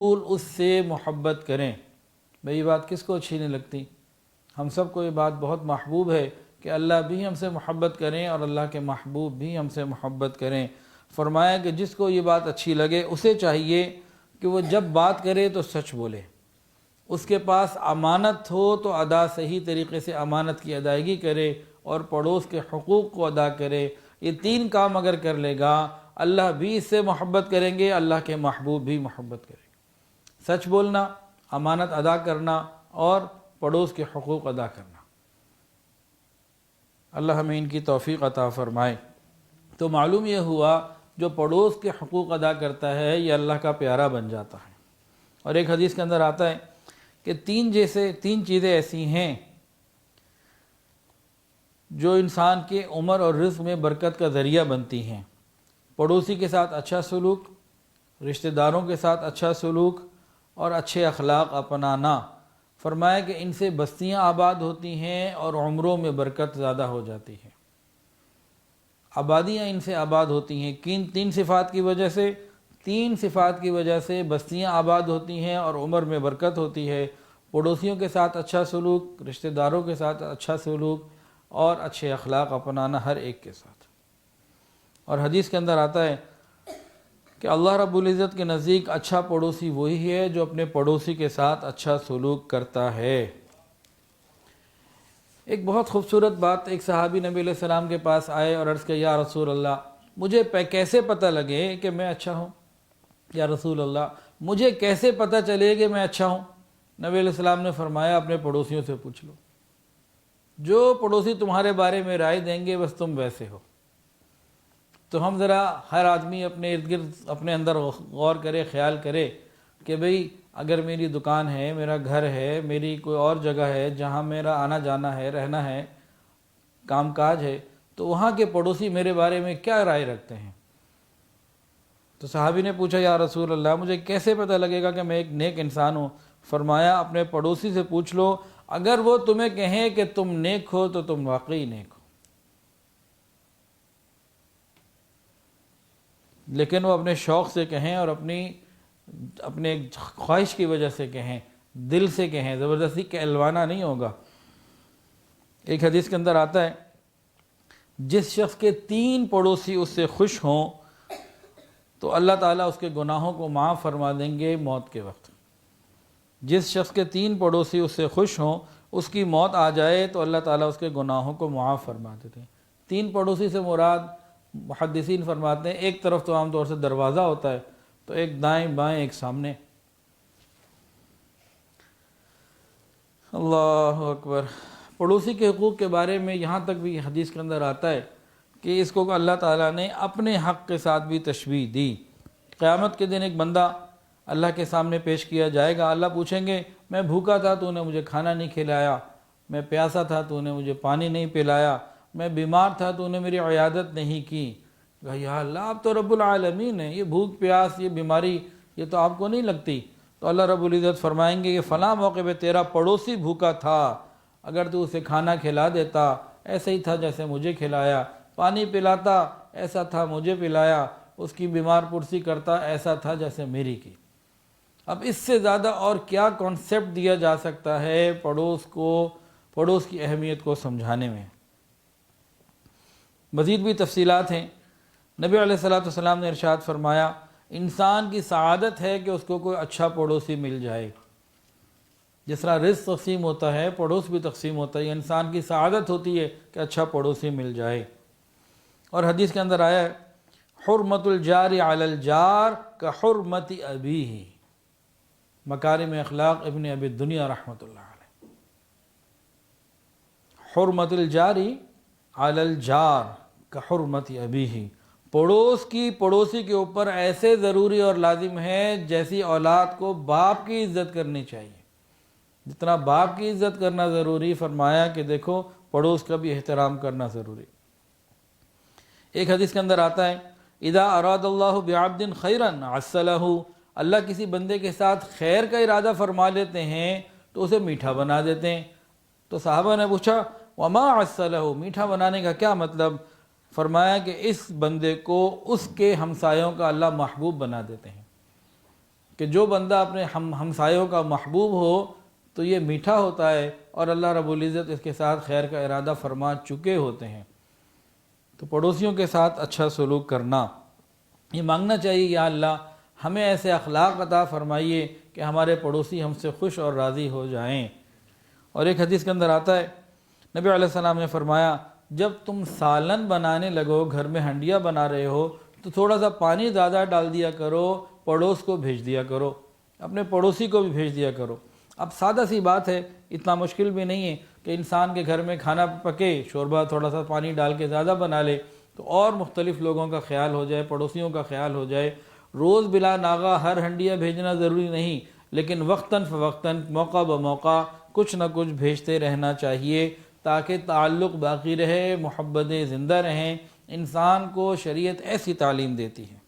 اس سے محبت کریں۔ بھئی یہ بات کس کو اچھی نہیں لگتی؟ ہم سب کو یہ بات بہت محبوب ہے کہ اللہ بھی ہم سے محبت کریں اور اللہ کے محبوب بھی ہم سے محبت کریں۔ فرمایا کہ جس کو یہ بات اچھی لگے اسے چاہیے کہ وہ جب بات کرے تو سچ بولے، اس کے پاس امانت ہو تو صحیح طریقے سے امانت کی ادائیگی کرے اور پڑوس کے حقوق کو ادا کرے۔ یہ تین کام اگر کر لے گا اللہ بھی اس سے محبت کریں گے، اللہ کے محبوب بھی محبت کریں گے۔ سچ بولنا، امانت ادا کرنا اور پڑوس کے حقوق ادا کرنا۔ اللہ ہمیں ان کی توفیق عطا فرمائے۔ تو معلوم یہ ہوا جو پڑوس کے حقوق ادا کرتا ہے یہ اللہ کا پیارا بن جاتا ہے۔ اور ایک حدیث کے اندر آتا ہے کہ تین چیزیں ایسی ہیں جو انسان کے عمر اور رزق میں برکت کا ذریعہ بنتی ہیں: پڑوسی کے ساتھ اچھا سلوک، رشتہ داروں کے ساتھ اچھا سلوک اور اچھے اخلاق اپنانا۔ فرمایا کہ ان سے بستیاں آباد ہوتی ہیں اور عمروں میں برکت زیادہ ہو جاتی ہے۔ آبادیاں ان سے آباد ہوتی ہیں تین صفات کی وجہ سے۔ تین صفات کی وجہ سے بستیاں آباد ہوتی ہیں اور عمر میں برکت ہوتی ہے: پڑوسیوں کے ساتھ اچھا سلوک، رشتہ داروں کے ساتھ اچھا سلوک اور اچھے اخلاق اپنانا ہر ایک کے ساتھ۔ اور حدیث کے اندر آتا ہے کہ اللہ رب العزت کے نزدیک اچھا پڑوسی وہی ہے جو اپنے پڑوسی کے ساتھ اچھا سلوک کرتا ہے۔ ایک بہت خوبصورت بات، ایک صحابی نبی علیہ السلام کے پاس آئے اور عرض کیا: یا رسول اللہ مجھے کیسے پتہ لگے کہ میں اچھا ہوں؟ یا رسول اللہ مجھے کیسے پتہ چلے کہ میں اچھا ہوں؟ نبی علیہ السلام نے فرمایا اپنے پڑوسیوں سے پوچھ لو، جو پڑوسی تمہارے بارے میں رائے دیں گے بس تم ویسے ہو۔ تو ہم ذرا ہر آدمی اپنے ارد گرد اپنے اندر غور کرے، خیال کرے کہ بھئی اگر میری دکان ہے، میرا گھر ہے، میری کوئی اور جگہ ہے جہاں میرا آنا جانا ہے، رہنا ہے، کام کاج ہے، تو وہاں کے پڑوسی میرے بارے میں کیا رائے رکھتے ہیں؟ تو صحابی نے پوچھا: یا رسول اللہ مجھے کیسے پتہ لگے گا کہ میں ایک نیک انسان ہوں؟ فرمایا اپنے پڑوسی سے پوچھ لو، اگر وہ تمہیں کہیں کہ تم نیک ہو تو تم واقعی نیک ہو، لیکن وہ اپنے شوق سے کہیں اور اپنے خواہش کی وجہ سے کہیں، دل سے کہیں، زبردستی کہلوانا نہیں ہوگا۔ ایک حدیث کے اندر آتا ہے جس شخص کے 3 پڑوسی اس سے خوش ہوں تو اللہ تعالیٰ اس کے گناہوں کو معاف فرما دیں گے موت کے وقت۔ جس شخص کے 3 پڑوسی اس سے خوش ہوں، اس کی موت آ جائے تو اللہ تعالیٰ اس کے گناہوں کو معاف فرما دیتے ہیں۔ 3 پڑوسی سے مراد محدثین فرماتے ہیں ایک طرف تو عام طور سے دروازہ ہوتا ہے، تو ایک دائیں بائیں ایک سامنے۔ اللہ اکبر۔ پڑوسی کے حقوق کے بارے میں یہاں تک بھی حدیث کے اندر آتا ہے کہ اس کو اللہ تعالیٰ نے اپنے حق کے ساتھ بھی تشبیہ دی۔ قیامت کے دن ایک بندہ اللہ کے سامنے پیش کیا جائے گا، اللہ پوچھیں گے میں بھوکا تھا تو نے مجھے کھانا نہیں کھلایا، میں پیاسا تھا تو نے مجھے پانی نہیں پلایا، میں بیمار تھا تو نے میری عیادت نہیں کی۔ یا اللہ آپ تو رب العالمین ہیں، یہ بھوک پیاس یہ بیماری یہ تو آپ کو نہیں لگتی؟ تو اللہ رب العزت فرمائیں گے کہ فلاں موقع پہ تیرا پڑوسی بھوکا تھا، اگر تو اسے کھانا کھلا دیتا ایسے ہی تھا جیسے مجھے کھلایا، پانی پلاتا ایسا تھا مجھے پلایا، اس کی بیمار پرسی کرتا ایسا تھا جیسے میری کی۔ اب اس سے زیادہ اور کیا کانسیپٹ دیا جا سکتا ہے پڑوس کی اہمیت کو سمجھانے میں؟ مزید بھی تفصیلات ہیں۔ نبی علیہ السلام نے ارشاد فرمایا انسان کی سعادت ہے کہ اس کو کوئی اچھا پڑوسی مل جائے۔ جس طرح رزق تقسیم ہوتا ہے پڑوس بھی تقسیم ہوتا ہے، انسان کی سعادت ہوتی ہے کہ اچھا پڑوسی مل جائے۔ اور حدیث کے اندر آیا ہے حرمت الجار علی الجار کحرمت ابیہ، مکارم اخلاق ابن ابی الدنیا رحمۃ اللہ علیہ۔ حرمت الجاری علی الجار کحرمت ابیہ، پڑوسی کے اوپر ایسے ضروری اور لازم ہے جیسی اولاد کو باپ کی عزت کرنی چاہیے، جتنا باپ کی عزت کرنا ضروری، فرمایا کہ دیکھو پڑوس کا بھی احترام کرنا ضروری۔ ایک حدیث کے اندر آتا ہے اذا اراد اللہ بعبد خیرا عسلہ، اللہ کسی بندے کے ساتھ خیر کا ارادہ فرما لیتے ہیں تو اسے میٹھا بنا دیتے ہیں۔ تو صحابہ نے پوچھا وما عسلہ، میٹھا بنانے کا کیا مطلب؟ فرمایا کہ اس بندے کو اس کے ہمسایوں کا اللہ محبوب بنا دیتے ہیں، کہ جو بندہ اپنے ہمسایوں کا محبوب ہو تو یہ میٹھا ہوتا ہے، اور اللہ رب العزت اس کے ساتھ خیر کا ارادہ فرما چکے ہوتے ہیں۔ تو پڑوسیوں کے ساتھ اچھا سلوک کرنا، یہ مانگنا چاہیے یا اللہ ہمیں ایسے اخلاق عطا فرمائیے کہ ہمارے پڑوسی ہم سے خوش اور راضی ہو جائیں۔ اور ایک حدیث کے اندر آتا ہے، نبی علیہ السلام نے فرمایا جب تم سالن بنانے لگو، گھر میں ہنڈیا بنا رہے ہو، تو تھوڑا سا پانی زیادہ ڈال دیا کرو، پڑوس کو بھیج دیا کرو، اپنے پڑوسی کو بھی بھیج دیا کرو۔ اب سادہ سی بات ہے، اتنا مشکل بھی نہیں ہے کہ انسان کے گھر میں کھانا پکے، شوربہ تھوڑا سا پانی ڈال کے زیادہ بنا لے تو اور مختلف لوگوں کا خیال ہو جائے، پڑوسیوں کا خیال ہو جائے۔ روز بلا ناغہ ہر ہنڈیا بھیجنا ضروری نہیں، لیکن وقتاً فوقتاً موقع بموقع کچھ نہ کچھ بھیجتے رہنا چاہیے تاکہ تعلق باقی رہے، محبتیں زندہ رہیں۔ انسان کو شریعت ایسی تعلیم دیتی ہے،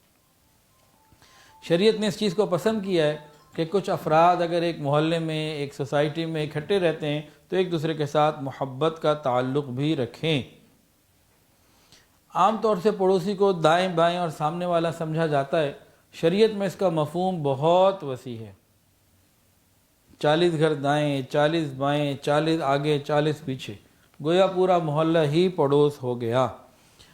شریعت نے اس چیز کو پسند کیا ہے کہ کچھ افراد اگر ایک محلے میں، ایک سوسائٹی میں اکٹھے رہتے ہیں تو ایک دوسرے کے ساتھ محبت کا تعلق بھی رکھیں۔ عام طور سے پڑوسی کو دائیں بائیں اور سامنے والا سمجھا جاتا ہے، شریعت میں اس کا مفہوم بہت وسیع ہے۔ 40 گھر دائیں، 40 بائیں، 40 آگے، 40 پیچھے، گویا پورا محلہ ہی پڑوس ہو گیا۔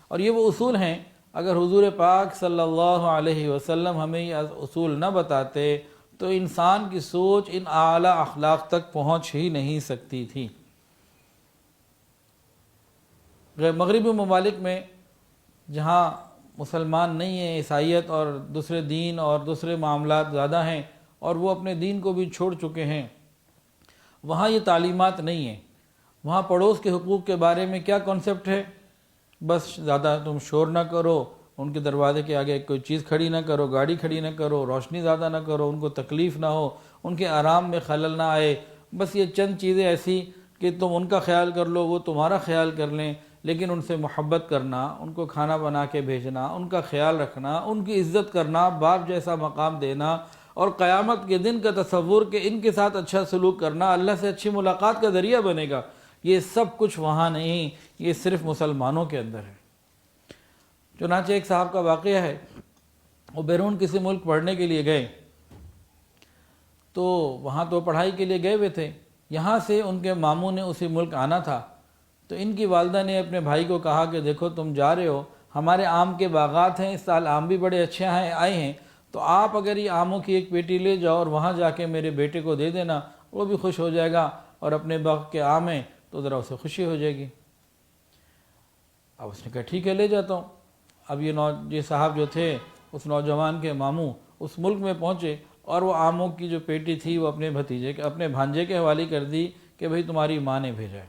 اور یہ وہ اصول ہیں، اگر حضور پاک صلی اللہ علیہ وسلم ہمیں یہ اصول نہ بتاتے تو انسان کی سوچ ان اعلیٰ اخلاق تک پہنچ ہی نہیں سکتی تھی۔ مغربی ممالک میں جہاں مسلمان نہیں ہیں، عیسائیت اور دوسرے دین اور دوسرے معاملات زیادہ ہیں اور وہ اپنے دین کو بھی چھوڑ چکے ہیں، وہاں یہ تعلیمات نہیں ہیں۔ وہاں پڑوس کے حقوق کے بارے میں کیا کانسیپٹ ہے؟ بس زیادہ تم شور نہ کرو، ان کے دروازے کے آگے کوئی چیز کھڑی نہ کرو، گاڑی کھڑی نہ کرو، روشنی زیادہ نہ کرو، ان کو تکلیف نہ ہو، ان کے آرام میں خلل نہ آئے۔ بس یہ چند چیزیں ایسی کہ تم ان کا خیال کر لو، وہ تمہارا خیال کر لیں، لیکن ان سے محبت کرنا، ان کو کھانا بنا کے بھیجنا، ان کا خیال رکھنا، ان کی عزت کرنا، باپ جیسا مقام دینا، اور قیامت کے دن کا تصور کہ ان کے ساتھ اچھا سلوک کرنا اللہ سے اچھی ملاقات کا ذریعہ بنے گا، یہ سب کچھ وہاں نہیں، یہ صرف مسلمانوں کے اندر ہے۔ چنانچہ ایک صاحب کا واقعہ ہے، وہ بیرون کسی ملک پڑھنے کے لیے گئے، تو وہاں تو پڑھائی کے لیے گئے ہوئے تھے، یہاں سے ان کے ماموں نے اسی ملک آنا تھا، تو ان کی والدہ نے اپنے بھائی کو کہا کہ دیکھو تم جا رہے ہو، ہمارے آم کے باغات ہیں، اس سال آم بھی بڑے اچھے آئے ہیں، تو آپ اگر یہ آموں کی ایک پیٹی لے جاؤ اور وہاں جا کے میرے بیٹے کو دے دینا، وہ بھی خوش ہو جائے گا، اور اپنے باغ کے آم ہیں تو ذرا اسے خوشی ہو جائے گی۔ اب اس نے کہا ٹھیک ہے لے جاتا ہوں۔ اب یہ صاحب جو تھے، اس نوجوان کے ماموں اس ملک میں پہنچے اور وہ آموں کی جو پیٹی تھی وہ اپنے بھانجے کے حوالے کر دی کہ بھئی تمہاری ماں نے بھیجا ہے۔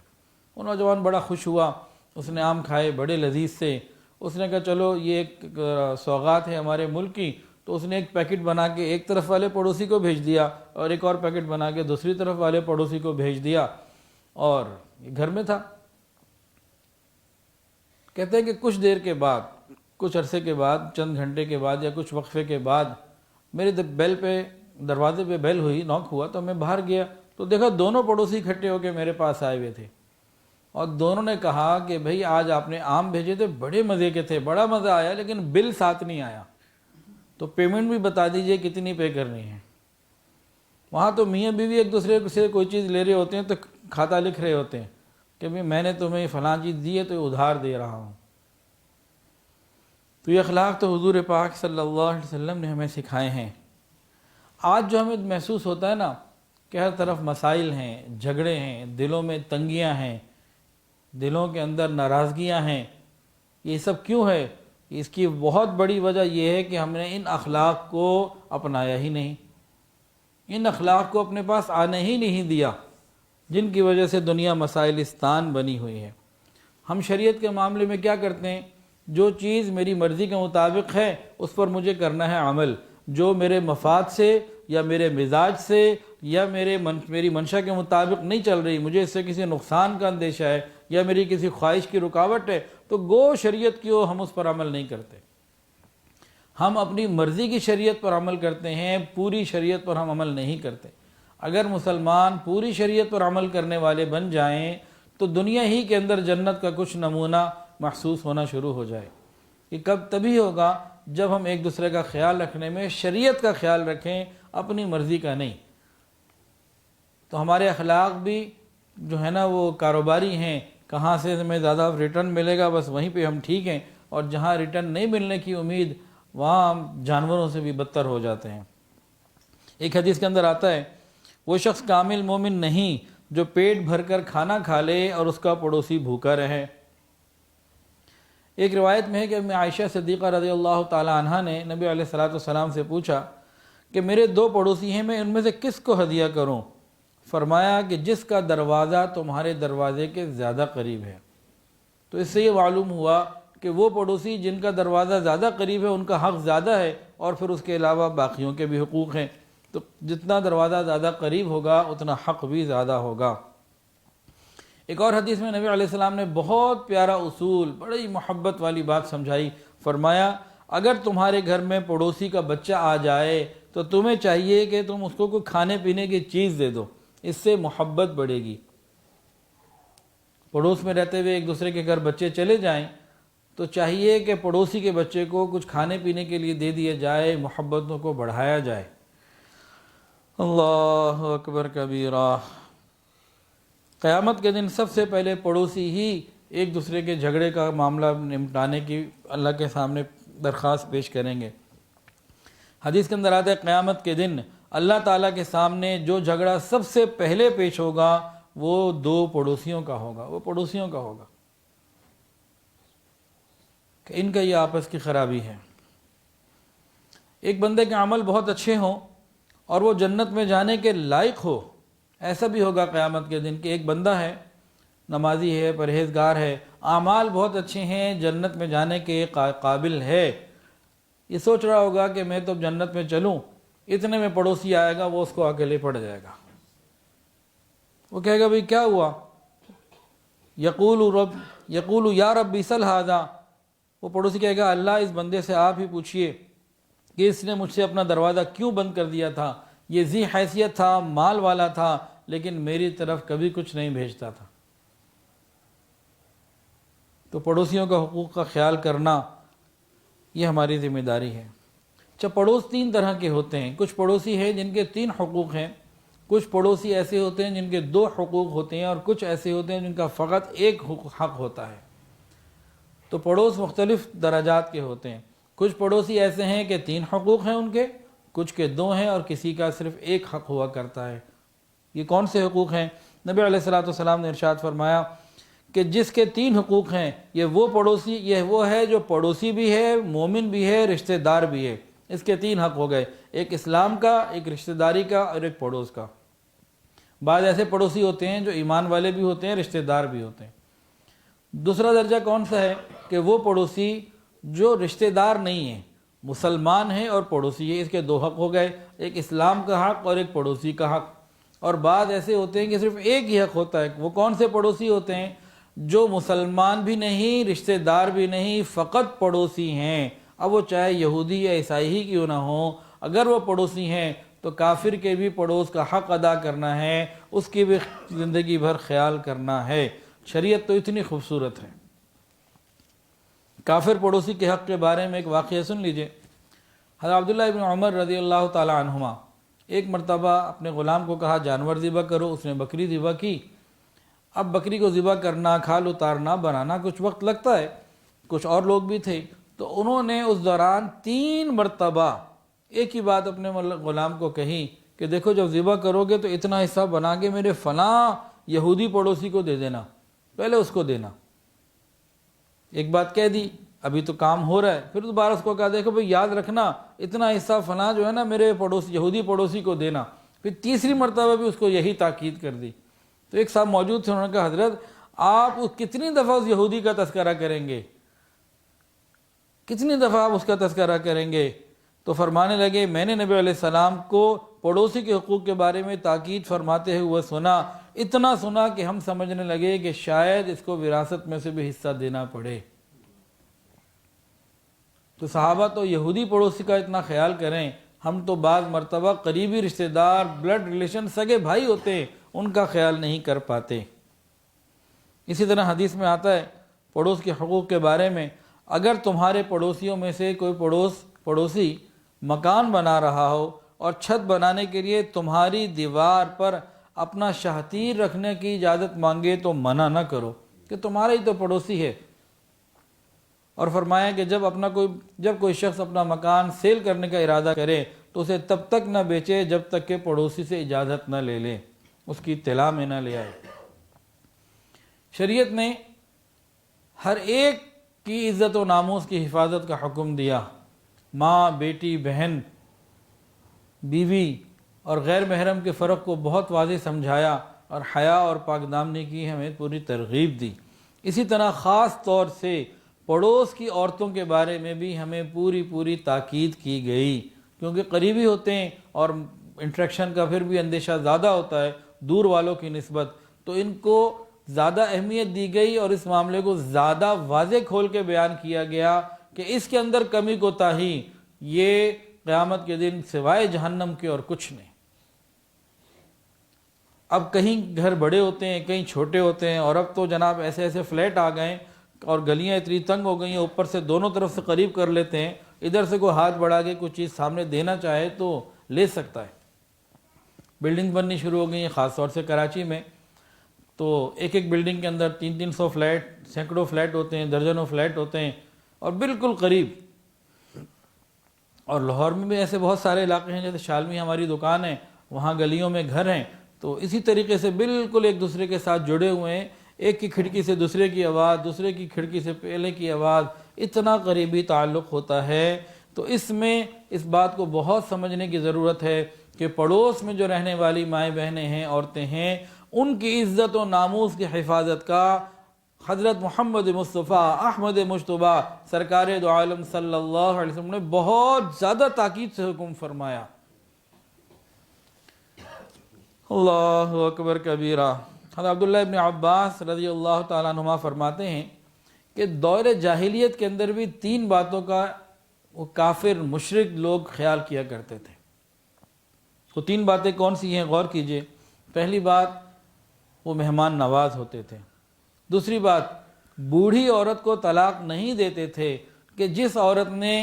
وہ نوجوان بڑا خوش ہوا، اس نے آم کھائے بڑے لذیذ سے، اس نے کہا چلو یہ ایک سوغات ہے ہمارے ملک کی، تو اس نے ایک پیکٹ بنا کے ایک طرف والے پڑوسی کو بھیج دیا اور ایک اور پیکٹ بنا کے دوسری طرف والے پڑوسی کو بھیج دیا، اور یہ گھر میں تھا۔ کہتے ہیں کہ کچھ دیر کے بعد، کچھ عرصے کے بعد، چند گھنٹے کے بعد یا کچھ وقفے کے بعد میرے دروازے پہ بیل ہوئی، نوک ہوا، تو میں باہر گیا تو دیکھا دونوں پڑوسی اکٹھے ہو کے میرے پاس آئے ہوئے تھے، اور دونوں نے کہا کہ بھئی آج آپ نے آم بھیجے تھے، بڑے مزے کے تھے، بڑا مزہ آیا، لیکن بل ساتھ نہیں آیا، تو پیمنٹ بھی بتا دیجئے کتنی پے کرنی ہے۔ وہاں تو میاں بیوی ایک دوسرے سے کوئی چیز لے رہے ہوتے ہیں تو کھاتا لکھ رہے ہوتے ہیں کہ بھئی میں نے تمہیں فلاں چیز دی ہے تو یہ ادھار دے رہا ہوں۔ تو یہ اخلاق تو حضور پاک صلی اللہ علیہ وسلم نے ہمیں سکھائے ہیں۔ آج جو ہمیں محسوس ہوتا ہے نا کہ ہر طرف مسائل ہیں، جھگڑے ہیں، دلوں میں تنگیاں ہیں، دلوں کے اندر ناراضگیاں ہیں، یہ سب کیوں ہے؟ اس کی بہت بڑی وجہ یہ ہے کہ ہم نے ان اخلاق کو اپنایا ہی نہیں، ان اخلاق کو اپنے پاس آنے ہی نہیں دیا، جن کی وجہ سے دنیا مسائلستان بنی ہوئی ہے۔ ہم شریعت کے معاملے میں کیا کرتے ہیں؟ جو چیز میری مرضی کے مطابق ہے اس پر مجھے کرنا ہے عمل، جو میرے مفاد سے یا میرے مزاج سے یا میری منشا کے مطابق نہیں چل رہی، مجھے اس سے کسی نقصان کا اندیشہ ہے یا میری کسی خواہش کی رکاوٹ ہے، تو گو شریعت کی ہم اس پر عمل نہیں کرتے، ہم اپنی مرضی کی شریعت پر عمل کرتے ہیں، پوری شریعت پر ہم عمل نہیں کرتے۔ اگر مسلمان پوری شریعت پر عمل کرنے والے بن جائیں تو دنیا ہی کے اندر جنت کا کچھ نمونہ محسوس ہونا شروع ہو جائے۔ یہ کب تبھی ہوگا جب ہم ایک دوسرے کا خیال رکھنے میں شریعت کا خیال رکھیں، اپنی مرضی کا نہیں۔ تو ہمارے اخلاق بھی جو ہے نا وہ کاروباری ہیں، کہاں سے ہمیں زیادہ ریٹرن ملے گا بس وہیں پہ ہم ٹھیک ہیں، اور جہاں ریٹرن نہیں ملنے کی امید وہاں ہم جانوروں سے بھی بدتر ہو جاتے ہیں۔ ایک حدیث کے اندر آتا ہے وہ شخص کامل مومن نہیں جو پیٹ بھر کر کھانا کھا لے اور اس کا پڑوسی بھوکا رہے۔ ایک روایت میں ہے کہ عائشہ صدیقہ رضی اللہ تعالی عنہ نے نبی علیہ الصلوۃ والسلام سے پوچھا کہ میرے 2 پڑوسی ہیں، میں ان میں سے کس کو ہدیہ کروں؟ فرمایا کہ جس کا دروازہ تمہارے دروازے کے زیادہ قریب ہے۔ تو اس سے یہ معلوم ہوا کہ وہ پڑوسی جن کا دروازہ زیادہ قریب ہے ان کا حق زیادہ ہے، اور پھر اس کے علاوہ باقیوں کے بھی حقوق ہیں، تو جتنا دروازہ زیادہ قریب ہوگا اتنا حق بھی زیادہ ہوگا۔ ایک اور حدیث میں نبی علیہ السلام نے بہت پیارا اصول، بڑی محبت والی بات سمجھائی۔ فرمایا اگر تمہارے گھر میں پڑوسی کا بچہ آ جائے تو تمہیں چاہیے کہ تم اس کو کوئی کھانے پینے کی چیز دے دو، اس سے محبت بڑھے گی۔ پڑوس میں رہتے ہوئے ایک دوسرے کے گھر بچے چلے جائیں تو چاہیے کہ پڑوسی کے بچے کو کچھ کھانے پینے کے لیے دے دیا جائے، محبتوں کو بڑھایا جائے۔ اللہ اکبر کبیرہ۔ قیامت کے دن سب سے پہلے پڑوسی ہی ایک دوسرے کے جھگڑے کا معاملہ نمٹانے کی اللہ کے سامنے درخواست پیش کریں گے۔ حدیث کے اندر آتا ہے قیامت کے دن اللہ تعالیٰ کے سامنے جو جھگڑا سب سے پہلے پیش ہوگا وہ 2 پڑوسیوں کا ہوگا، وہ پڑوسیوں کا ہوگا کہ ان کا یہ آپس کی خرابی ہے۔ ایک بندے کے عمل بہت اچھے ہوں اور وہ جنت میں جانے کے لائق ہو، ایسا بھی ہوگا قیامت کے دن کہ ایک بندہ ہے، نمازی ہے، پرہیزگار ہے، اعمال بہت اچھے ہیں، جنت میں جانے کے قابل ہے، یہ سوچ رہا ہوگا کہ میں تو جنت میں چلوں، اتنے میں پڑوسی آئے گا، وہ اس کو اکیلے پڑ جائے گا۔ وہ کہے گا بھئی کیا ہوا؟ یقول یا رب سل ھذا، وہ پڑوسی کہے گا اللہ اس بندے سے آپ ہی پوچھئے کہ اس نے مجھ سے اپنا دروازہ کیوں بند کر دیا تھا، یہ ذی حیثیت تھا، مال والا تھا، لیکن میری طرف کبھی کچھ نہیں بھیجتا تھا۔ تو پڑوسیوں کا حقوق کا خیال کرنا یہ ہماری ذمہ داری ہے۔ اچھا، پڑوس 3 طرح کے ہوتے ہیں۔ کچھ پڑوسی ہیں جن کے 3 حقوق ہیں، کچھ پڑوسی ایسے ہوتے ہیں جن کے 2 حقوق ہوتے ہیں، اور کچھ ایسے ہوتے ہیں جن کا فقط 1 حق ہوتا ہے۔ تو پڑوس مختلف درجات کے ہوتے ہیں۔ کچھ پڑوسی ایسے ہیں کہ 3 حقوق ہیں ان کے، کچھ کے 2 ہیں، اور کسی کا صرف 1 حق ہوا کرتا ہے۔ یہ کون سے حقوق ہیں؟ نبی علیہ الصلوۃ والسلام نے ارشاد فرمایا کہ جس کے 3 حقوق ہیں یہ وہ پڑوسی، یہ وہ ہے جو پڑوسی بھی ہے، مومن بھی ہے، رشتہ دار بھی ہے۔ اس کے 3 حق ہو گئے، ایک اسلام کا، ایک رشتہ داری کا، اور ایک پڑوس کا۔ بعض ایسے پڑوسی ہوتے ہیں جو ایمان والے بھی ہوتے ہیں، رشتہ دار بھی ہوتے ہیں۔ دوسرا درجہ کون سا ہے کہ وہ پڑوسی جو رشتہ دار نہیں ہیں، مسلمان ہیں اور پڑوسی ہے، اس کے 2 حق ہو گئے، ایک اسلام کا حق اور ایک پڑوسی کا حق۔ اور بعض ایسے ہوتے ہیں کہ صرف ایک ہی حق ہوتا ہے۔ وہ کون سے پڑوسی ہوتے ہیں؟ جو مسلمان بھی نہیں، رشتہ دار بھی نہیں، فقط پڑوسی ہیں۔ اب وہ چاہے یہودی یا عیسائی ہی کیوں نہ ہوں، اگر وہ پڑوسی ہیں تو کافر کے بھی پڑوس کا حق ادا کرنا ہے، اس کی بھی زندگی بھر خیال کرنا ہے۔ شریعت تو اتنی خوبصورت ہے۔ کافر پڑوسی کے حق کے بارے میں ایک واقعہ سن لیجئے۔ حضرت عبداللہ ابن عمر رضی اللہ تعالی عنہما ایک مرتبہ اپنے غلام کو کہا جانور ذبح کرو، اس نے بکری ذبح کی۔ اب بکری کو ذبح کرنا، کھال اتارنا، بنانا کچھ وقت لگتا ہے، کچھ اور لوگ بھی تھے، تو انہوں نے اس دوران 3 مرتبہ ایک ہی بات اپنے غلام کو کہی کہ دیکھو جب ذبح کرو گے تو اتنا حصہ بنا کے میرے فلاں یہودی پڑوسی کو دے دینا، پہلے اس کو دینا۔ ایک بات کہہ دی، ابھی تو کام ہو رہا ہے، پھر دوبارہ اس کو کہا دیکھو بھئی یاد رکھنا اتنا حصہ فلاں جو ہے نا میرے پڑوسی یہودی پڑوسی کو دینا، پھر تیسری مرتبہ بھی اس کو یہی تاکید کر دی۔ تو ایک صاحب موجود تھے، انہوں نے کہا حضرت آپ کتنی دفعہ اس یہودی کا تذکرہ کریں گے، کتنی دفعہ آپ اس کا تذکرہ کریں گے؟ تو فرمانے لگے میں نے نبی علیہ السلام کو پڑوسی کے حقوق کے بارے میں تاکید فرماتے ہوئے سنا، اتنا سنا کہ ہم سمجھنے لگے کہ شاید اس کو وراثت میں سے بھی حصہ دینا پڑے۔ تو صحابہ تو یہودی پڑوسی کا اتنا خیال کریں، ہم تو بعض مرتبہ قریبی رشتہ دار، بلڈ ریلیشن، سگے بھائی ہوتے ہیں، ان کا خیال نہیں کر پاتے۔ اسی طرح حدیث میں آتا ہے پڑوس کے حقوق کے بارے میں، اگر تمہارے پڑوسیوں میں سے کوئی پڑوسی مکان بنا رہا ہو اور چھت بنانے کے لیے تمہاری دیوار پر اپنا شاہتیر رکھنے کی اجازت مانگے تو منع نہ کرو کہ تمہارا ہی تو پڑوسی ہے۔ اور فرمایا کہ جب کوئی شخص اپنا مکان سیل کرنے کا ارادہ کرے تو اسے تب تک نہ بیچے جب تک کہ پڑوسی سے اجازت نہ لے لے، اس کی اطلاع میں نہ لے آئے۔ شریعت نے ہر ایک کی عزت و ناموس کی حفاظت کا حکم دیا۔ ماں، بیٹی، بہن، بیوی اور غیر محرم کے فرق کو بہت واضح سمجھایا اور حیا اور پاک دامنی کی ہمیں پوری ترغیب دی۔ اسی طرح خاص طور سے پڑوس کی عورتوں کے بارے میں بھی ہمیں پوری تاکید کی گئی، کیونکہ قریبی ہوتے ہیں اور انٹریکشن کا پھر بھی اندیشہ زیادہ ہوتا ہے دور والوں کی نسبت، تو ان کو زیادہ اہمیت دی گئی اور اس معاملے کو زیادہ واضح کھول کے بیان کیا گیا کہ اس کے اندر کمی کوتاہی یہ قیامت کے دن سوائے جہنم کے اور کچھ نہیں۔ اب کہیں گھر بڑے ہوتے ہیں، کہیں چھوٹے ہوتے ہیں، اور اب تو جناب ایسے فلیٹ آ گئے اور گلیاں اتنی تنگ ہو گئی ہیں، اوپر سے دونوں طرف سے قریب کر لیتے ہیں، ادھر سے کوئی ہاتھ بڑھا کے کوئی چیز سامنے دینا چاہے تو لے سکتا ہے۔ بلڈنگ بننی شروع ہو گئی ہیں، خاص طور سے کراچی میں، تو ایک بلڈنگ کے اندر 300 فلیٹ، سینکڑوں فلیٹ ہوتے ہیں، درجنوں فلیٹ ہوتے ہیں اور بالکل قریب۔ اور لاہور میں بھی ایسے بہت سارے علاقے ہیں، جیسے شالمی ہماری دکان ہے، وہاں گلیوں میں گھر ہیں، تو اسی طریقے سے بالکل ایک دوسرے کے ساتھ جڑے ہوئے ہیں، ایک کی کھڑکی سے دوسرے کی آواز، دوسرے کی کھڑکی سے پہلے کی آواز، اتنا قریبی تعلق ہوتا ہے۔ تو اس میں اس بات کو بہت سمجھنے کی ضرورت ہے کہ پڑوس میں جو رہنے والی مائیں بہنیں ہیں، عورتیں ہیں، ان کی عزت و ناموس کی حفاظت کا حضرت محمد مصطفیٰ احمد مجتبیٰ سرکار دو عالم صلی اللہ علیہ وسلم نے بہت زیادہ تاکید سے حکم فرمایا۔ اللہ اکبر کبیرہ۔ حضرت عبداللہ ابن عباس رضی اللہ تعالیٰ عنہما فرماتے ہیں کہ دور جاہلیت کے اندر بھی 3 باتوں کا وہ کافر مشرک لوگ خیال کیا کرتے تھے۔ وہ 3 باتیں کون سی ہیں؟ غور کیجئے۔ پہلی بات، وہ مہمان نواز ہوتے تھے۔ دوسری بات، بوڑھی عورت کو طلاق نہیں دیتے تھے کہ جس عورت نے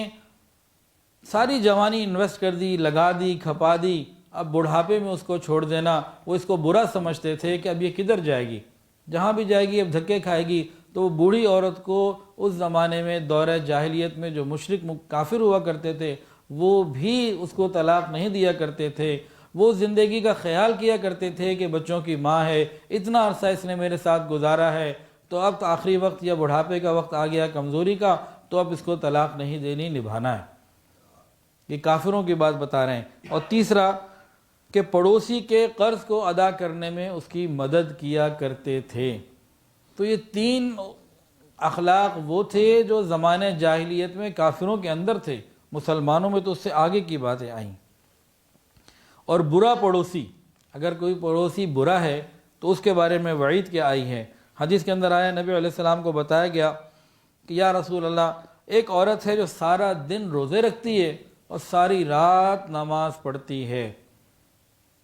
ساری جوانی انویسٹ کر دی، لگا دی، کھپا دی، اب بڑھاپے میں اس کو چھوڑ دینا، وہ اس کو برا سمجھتے تھے کہ اب یہ کدھر جائے گی، جہاں بھی جائے گی اب دھکے کھائے گی۔ تو وہ بوڑھی عورت کو اس زمانے میں دور جاہلیت میں جو مشرک کافر ہوا کرتے تھے وہ بھی اس کو طلاق نہیں دیا کرتے تھے۔ وہ زندگی کا خیال کیا کرتے تھے کہ بچوں کی ماں ہے، اتنا عرصہ اس نے میرے ساتھ گزارا ہے، تو اب تو آخری وقت یا بڑھاپے کا وقت آ گیا، کمزوری کا، تو اب اس کو طلاق نہیں دینی، نبھانا ہے۔ یہ کافروں کی بات بتا رہے ہیں۔ اور تیسرا کہ پڑوسی کے قرض کو ادا کرنے میں اس کی مدد کیا کرتے تھے۔ تو یہ 3 اخلاق وہ تھے جو زمانے جاہلیت میں کافروں کے اندر تھے، مسلمانوں میں تو اس سے آگے کی باتیں آئیں۔ اور برا پڑوسی، اگر کوئی پڑوسی برا ہے تو اس کے بارے میں وعید کیا آئی ہے۔ حدیث کے اندر آیا، نبی علیہ السلام کو بتایا گیا کہ یا رسول اللہ، ایک عورت ہے جو سارا دن روزے رکھتی ہے اور ساری رات نماز پڑھتی ہے،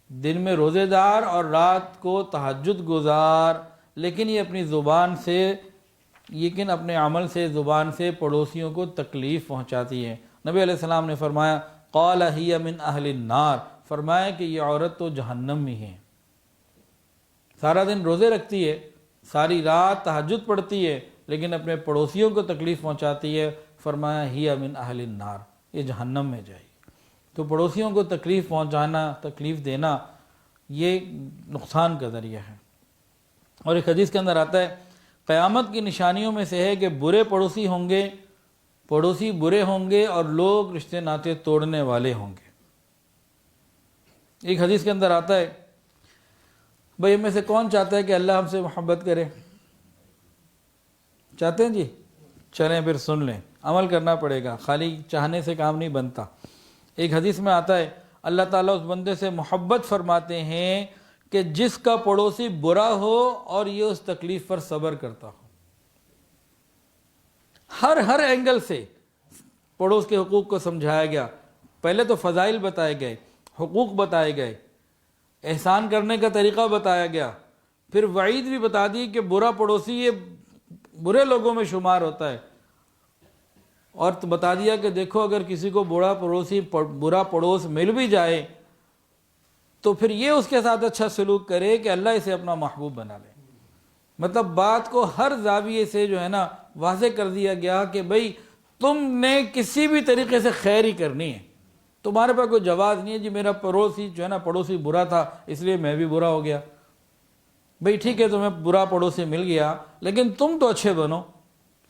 دن میں روزے دار اور رات کو تہجد گزار، لیکن یہ اپنی زبان سے، لیکن اپنے عمل سے، زبان سے پڑوسیوں کو تکلیف پہنچاتی ہے۔ نبی علیہ السلام نے فرمایا قال ہی من اہل النار، فرمایا کہ یہ عورت تو جہنم میں ہے۔ سارا دن روزے رکھتی ہے، ساری رات تہجد پڑھتی ہے، لیکن اپنے پڑوسیوں کو تکلیف پہنچاتی ہے، فرمایا ہی من اہل النار، یہ جہنم میں جائے گی۔ تو پڑوسیوں کو تکلیف پہنچانا، تکلیف دینا، یہ نقصان کا ذریعہ ہے۔ اور ایک حدیث کے اندر آتا ہے، قیامت کی نشانیوں میں سے ہے کہ برے پڑوسی ہوں گے، پڑوسی برے ہوں گے اور لوگ رشتے ناطے توڑنے والے ہوں گے۔ ایک حدیث کے اندر آتا ہے، بھئی ہم میں سے کون چاہتا ہے کہ اللہ ہم سے محبت کرے؟ چاہتے ہیں جی؟ چلیں پھر سن لیں، عمل کرنا پڑے گا، خالی چاہنے سے کام نہیں بنتا۔ ایک حدیث میں آتا ہے، اللہ تعالیٰ اس بندے سے محبت فرماتے ہیں کہ جس کا پڑوسی برا ہو اور یہ اس تکلیف پر صبر کرتا ہو۔ ہر اینگل سے پڑوس کے حقوق کو سمجھایا گیا۔ پہلے تو فضائل بتائے گئے، حقوق بتائے گئے، احسان کرنے کا طریقہ بتایا گیا، پھر وعید بھی بتا دی کہ برا پڑوسی یہ برے لوگوں میں شمار ہوتا ہے۔ اور تو بتا دیا کہ دیکھو اگر کسی کو برا پڑوس مل بھی جائے تو پھر یہ اس کے ساتھ اچھا سلوک کرے کہ اللہ اسے اپنا محبوب بنا لے۔ مطلب بات کو ہر زاویے سے جو ہے نا واضح کر دیا گیا کہ بھئی تم نے کسی بھی طریقے سے خیر ہی کرنی ہے، تمہارے پاس کوئی جواز نہیں ہے جی میرا پڑوسی جو ہے نا پڑوسی برا تھا اس لیے میں بھی برا ہو گیا۔ بھئی ٹھیک ہے تمہیں برا پڑوسی مل گیا لیکن تم تو اچھے بنو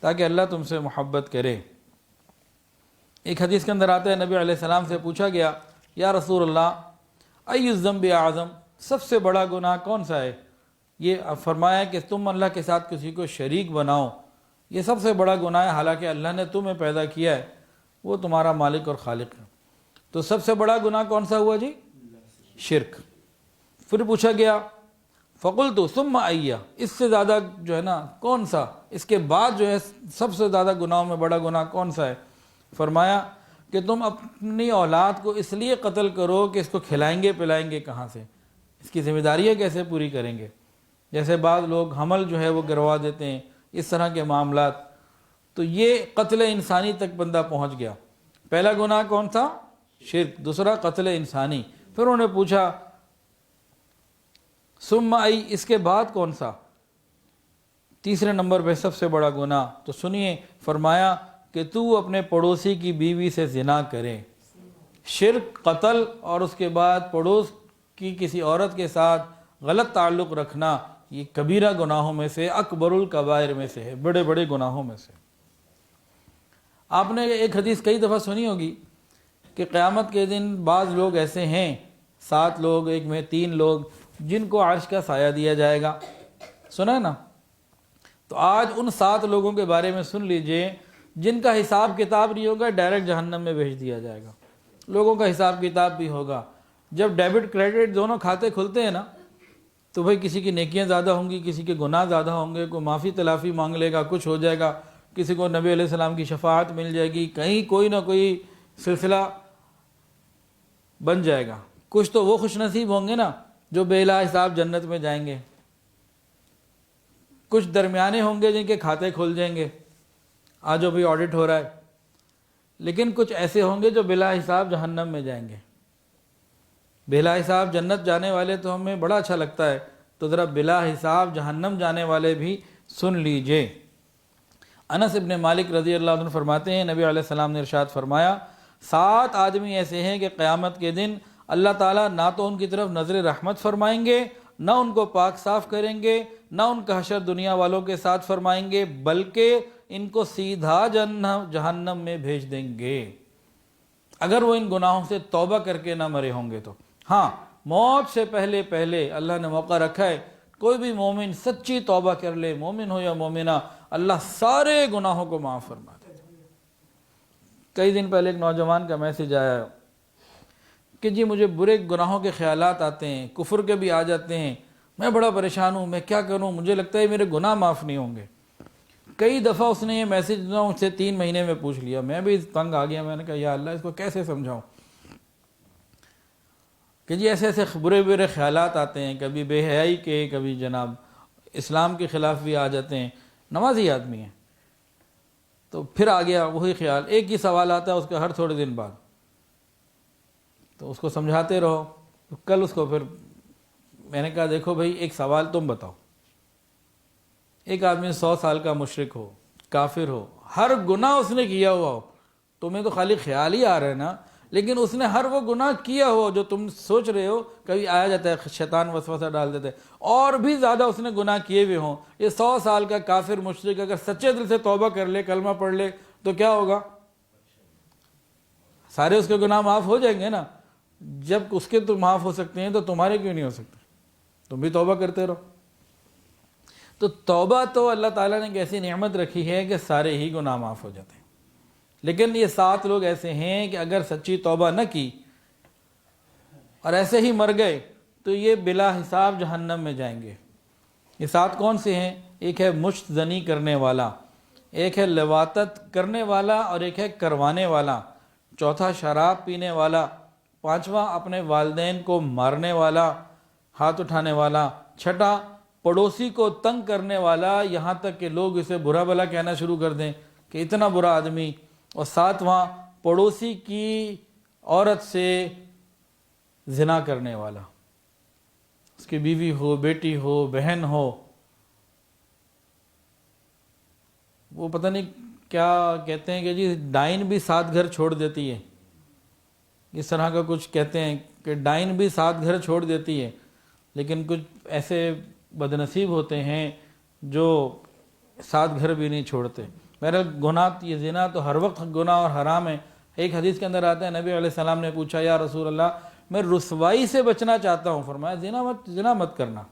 تاکہ اللہ تم سے محبت کرے۔ ایک حدیث کے اندر آتا ہے نبی علیہ السلام سے پوچھا گیا یا رسول اللہ ای الذنب اعظم، سب سے بڑا گناہ کون سا ہے؟ یہ فرمایا کہ تم اللہ کے ساتھ کسی کو شریک بناؤ، یہ سب سے بڑا گناہ ہے، حالانکہ اللہ نے تمہیں پیدا کیا ہے، وہ تمہارا مالک اور خالق ہے۔ تو سب سے بڑا گناہ کون سا ہوا جی؟ شرک۔ پھر پوچھا گیا فقلت ثم ای، اس سے زیادہ جو ہے نا کون سا، اس کے بعد جو ہے سب سے زیادہ گناہوں میں بڑا گناہ کون سا ہے؟ فرمایا کہ تم اپنی اولاد کو اس لیے قتل کرو کہ اس کو کھلائیں گے پلائیں گے کہاں سے، اس کی ذمہ داریاں کیسے پوری کریں گے؟ جیسے بعض لوگ حمل جو ہے وہ گروا دیتے ہیں، اس طرح کے معاملات۔ تو یہ قتل انسانی تک بندہ پہنچ گیا۔ پہلا گناہ کون تھا؟ شرک، دوسرا قتل انسانی۔ پھر انہوں نے پوچھا ثم ای، اس کے بعد کون سا؟ تیسرے نمبر پہ سب سے بڑا گناہ۔ تو سنیے، فرمایا کہ تو اپنے پڑوسی کی بیوی سے زنا کرے۔ شرک، قتل اور اس کے بعد پڑوس کی کسی عورت کے ساتھ غلط تعلق رکھنا، یہ کبیرہ گناہوں میں سے، اکبر الکبائر میں سے ہے، بڑے بڑے گناہوں میں سے۔ آپ نے ایک حدیث کئی دفعہ سنی ہوگی کہ قیامت کے دن بعض لوگ ایسے ہیں، 7 لوگ، ایک میں 3 لوگ، جن کو عرش کا سایہ دیا جائے گا، سنا ہے نا؟ تو آج ان 7 لوگوں کے بارے میں سن لیجئے جن کا حساب کتاب نہیں ہوگا، ڈائریکٹ جہنم میں بھیج دیا جائے گا۔ لوگوں کا حساب کتاب بھی ہوگا۔ جب ڈیبٹ کریڈٹ دونوں کھاتے کھلتے ہیں نا تو بھئی کسی کی نیکیاں زیادہ ہوں گی، کسی کے گناہ زیادہ ہوں گے، کوئی معافی تلافی مانگ لے گا، کچھ ہو جائے گا، کسی کو نبی علیہ السلام کی شفاعت مل جائے گی، کہیں کوئی نہ کوئی سلسلہ بن جائے گا۔ کچھ تو وہ خوش نصیب ہوں گے نا جو بلا حساب جنت میں جائیں گے، کچھ درمیانے ہوں گے جن کے کھاتے کھل جائیں گے، آج جو بھی آڈٹ ہو رہا ہے، لیکن کچھ ایسے ہوں گے جو بلا حساب جہنم میں جائیں گے۔ بلا حساب جنت جانے والے تو ہمیں بڑا اچھا لگتا ہے، تو ذرا بلا حساب جہنم جانے والے بھی سن لیجئے۔ انس ابن مالک رضی اللہ عنہ فرماتے ہیں نبی علیہ السلام نے ارشاد فرمایا 7 آدمی ایسے ہیں کہ قیامت کے دن اللہ تعالیٰ نہ تو ان کی طرف نظر رحمت فرمائیں گے، نہ ان کو پاک صاف کریں گے، نہ ان کا حشر دنیا والوں کے ساتھ فرمائیں گے، بلکہ ان کو سیدھا جہنم میں بھیج دیں گے، اگر وہ ان گناہوں سے توبہ کر کے نہ مرے ہوں گے تو۔ ہاں، موت سے پہلے اللہ نے موقع رکھا ہے، کوئی بھی مومن سچی توبہ کر لے، مومن ہو یا مومنہ، اللہ سارے گناہوں کو معاف فرما دے۔ کئی دن پہلے ایک نوجوان کا میسج آیا کہ جی مجھے برے گناہوں کے خیالات آتے ہیں، کفر کے بھی آ جاتے ہیں، میں بڑا پریشان ہوں، میں کیا کروں، مجھے لگتا ہے میرے گناہ معاف نہیں ہوں گے۔ کئی دفعہ اس نے یہ میسج مجھ سے 3 مہینے میں پوچھ لیا، میں بھی تنگ آ گیا، میں نے کہا یا اللہ اس کو کیسے سمجھاؤں کہ جی ایسے ایسے برے خیالات آتے ہیں، کبھی بے حیائی کے، کبھی جناب اسلام کے خلاف بھی آ جاتے ہیں، نمازی آدمی ہے۔ تو پھر آ گیا وہی خیال، ایک ہی سوال آتا ہے اس کا ہر تھوڑے دن بعد، تو اس کو سمجھاتے رہو۔ تو کل اس کو پھر میں نے کہا دیکھو بھائی ایک سوال تم بتاؤ، ایک آدمی 100 سال کا مشرک ہو، کافر ہو، ہر گناہ اس نے کیا ہوا ہو، تمہیں تو خالی خیال ہی آ رہا ہے نا، لیکن اس نے ہر وہ گناہ کیا ہو جو تم سوچ رہے ہو، کبھی آیا جاتا ہے شیطان وسوسہ ڈال دیتا ہے، اور بھی زیادہ اس نے گناہ کیے ہوئے ہوں، یہ 100 سال کا کافر مشرک اگر سچے دل سے توبہ کر لے، کلمہ پڑھ لے تو کیا ہوگا؟ سارے اس کے گناہ معاف ہو جائیں گے نا۔ جب اس کے تو معاف ہو سکتے ہیں تو تمہارے کیوں نہیں ہو سکتے؟ تم بھی توبہ کرتے رہو۔ تو توبہ تو اللہ تعالیٰ نے ایک ایسی نعمت رکھی ہے کہ سارے ہی گناہ معاف ہو جاتے ہیں، لیکن یہ 7 لوگ ایسے ہیں کہ اگر سچی توبہ نہ کی اور ایسے ہی مر گئے تو یہ بلا حساب جہنم میں جائیں گے۔ یہ 7 کون سے ہیں؟ ایک ہے مشت زنی کرنے والا، ایک ہے لواطت کرنے والا، اور ایک ہے کروانے والا، چوتھا شراب پینے والا، پانچواں اپنے والدین کو مارنے والا، ہاتھ اٹھانے والا، چھٹا پڑوسی کو تنگ کرنے والا، یہاں تک کہ لوگ اسے برا بھلا کہنا شروع کر دیں کہ اتنا برا آدمی، اور ساتواں پڑوسی کی عورت سے زنا کرنے والا، اس کی بیوی ہو، بیٹی ہو، بہن ہو، وہ پتہ نہیں کیا کہتے ہیں کہ جی ڈائن بھی 7 گھر چھوڑ دیتی ہے، اس طرح کا کچھ کہتے ہیں کہ ڈائن بھی 7 گھر چھوڑ دیتی ہے، لیکن کچھ ایسے بدنصیب ہوتے ہیں جو 7 گھر بھی نہیں چھوڑتے۔ میرا گناہ یہ زنا تو ہر وقت گناہ اور حرام ہے۔ ایک حدیث کے اندر آتا ہے نبی علیہ السلام نے پوچھا یا رسول اللہ میں رسوائی سے بچنا چاہتا ہوں، فرمایا زنا مت کرنا،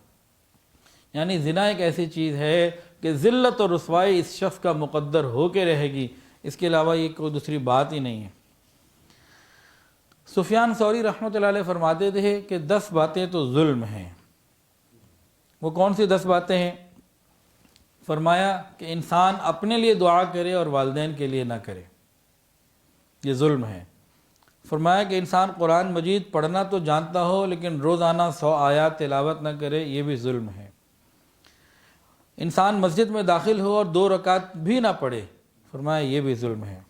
یعنی زنا ایک ایسی چیز ہے کہ ذلت اور رسوائی اس شخص کا مقدر ہو کے رہے گی، اس کے علاوہ یہ کوئی دوسری بات ہی نہیں ہے۔ سفیان ثوری رحمۃ اللہ علیہ فرماتے تھے کہ 10 باتیں تو ظلم ہیں۔ وہ کون سی 10 باتیں ہیں؟ فرمایا کہ انسان اپنے لیے دعا کرے اور والدین کے لیے نہ کرے، یہ ظلم ہے۔ فرمایا کہ انسان قرآن مجید پڑھنا تو جانتا ہو لیکن روزانہ 100 آیات تلاوت نہ کرے، یہ بھی ظلم ہے۔ انسان مسجد میں داخل ہو اور 2 رکعت بھی نہ پڑھے، فرمایا یہ بھی ظلم ہے۔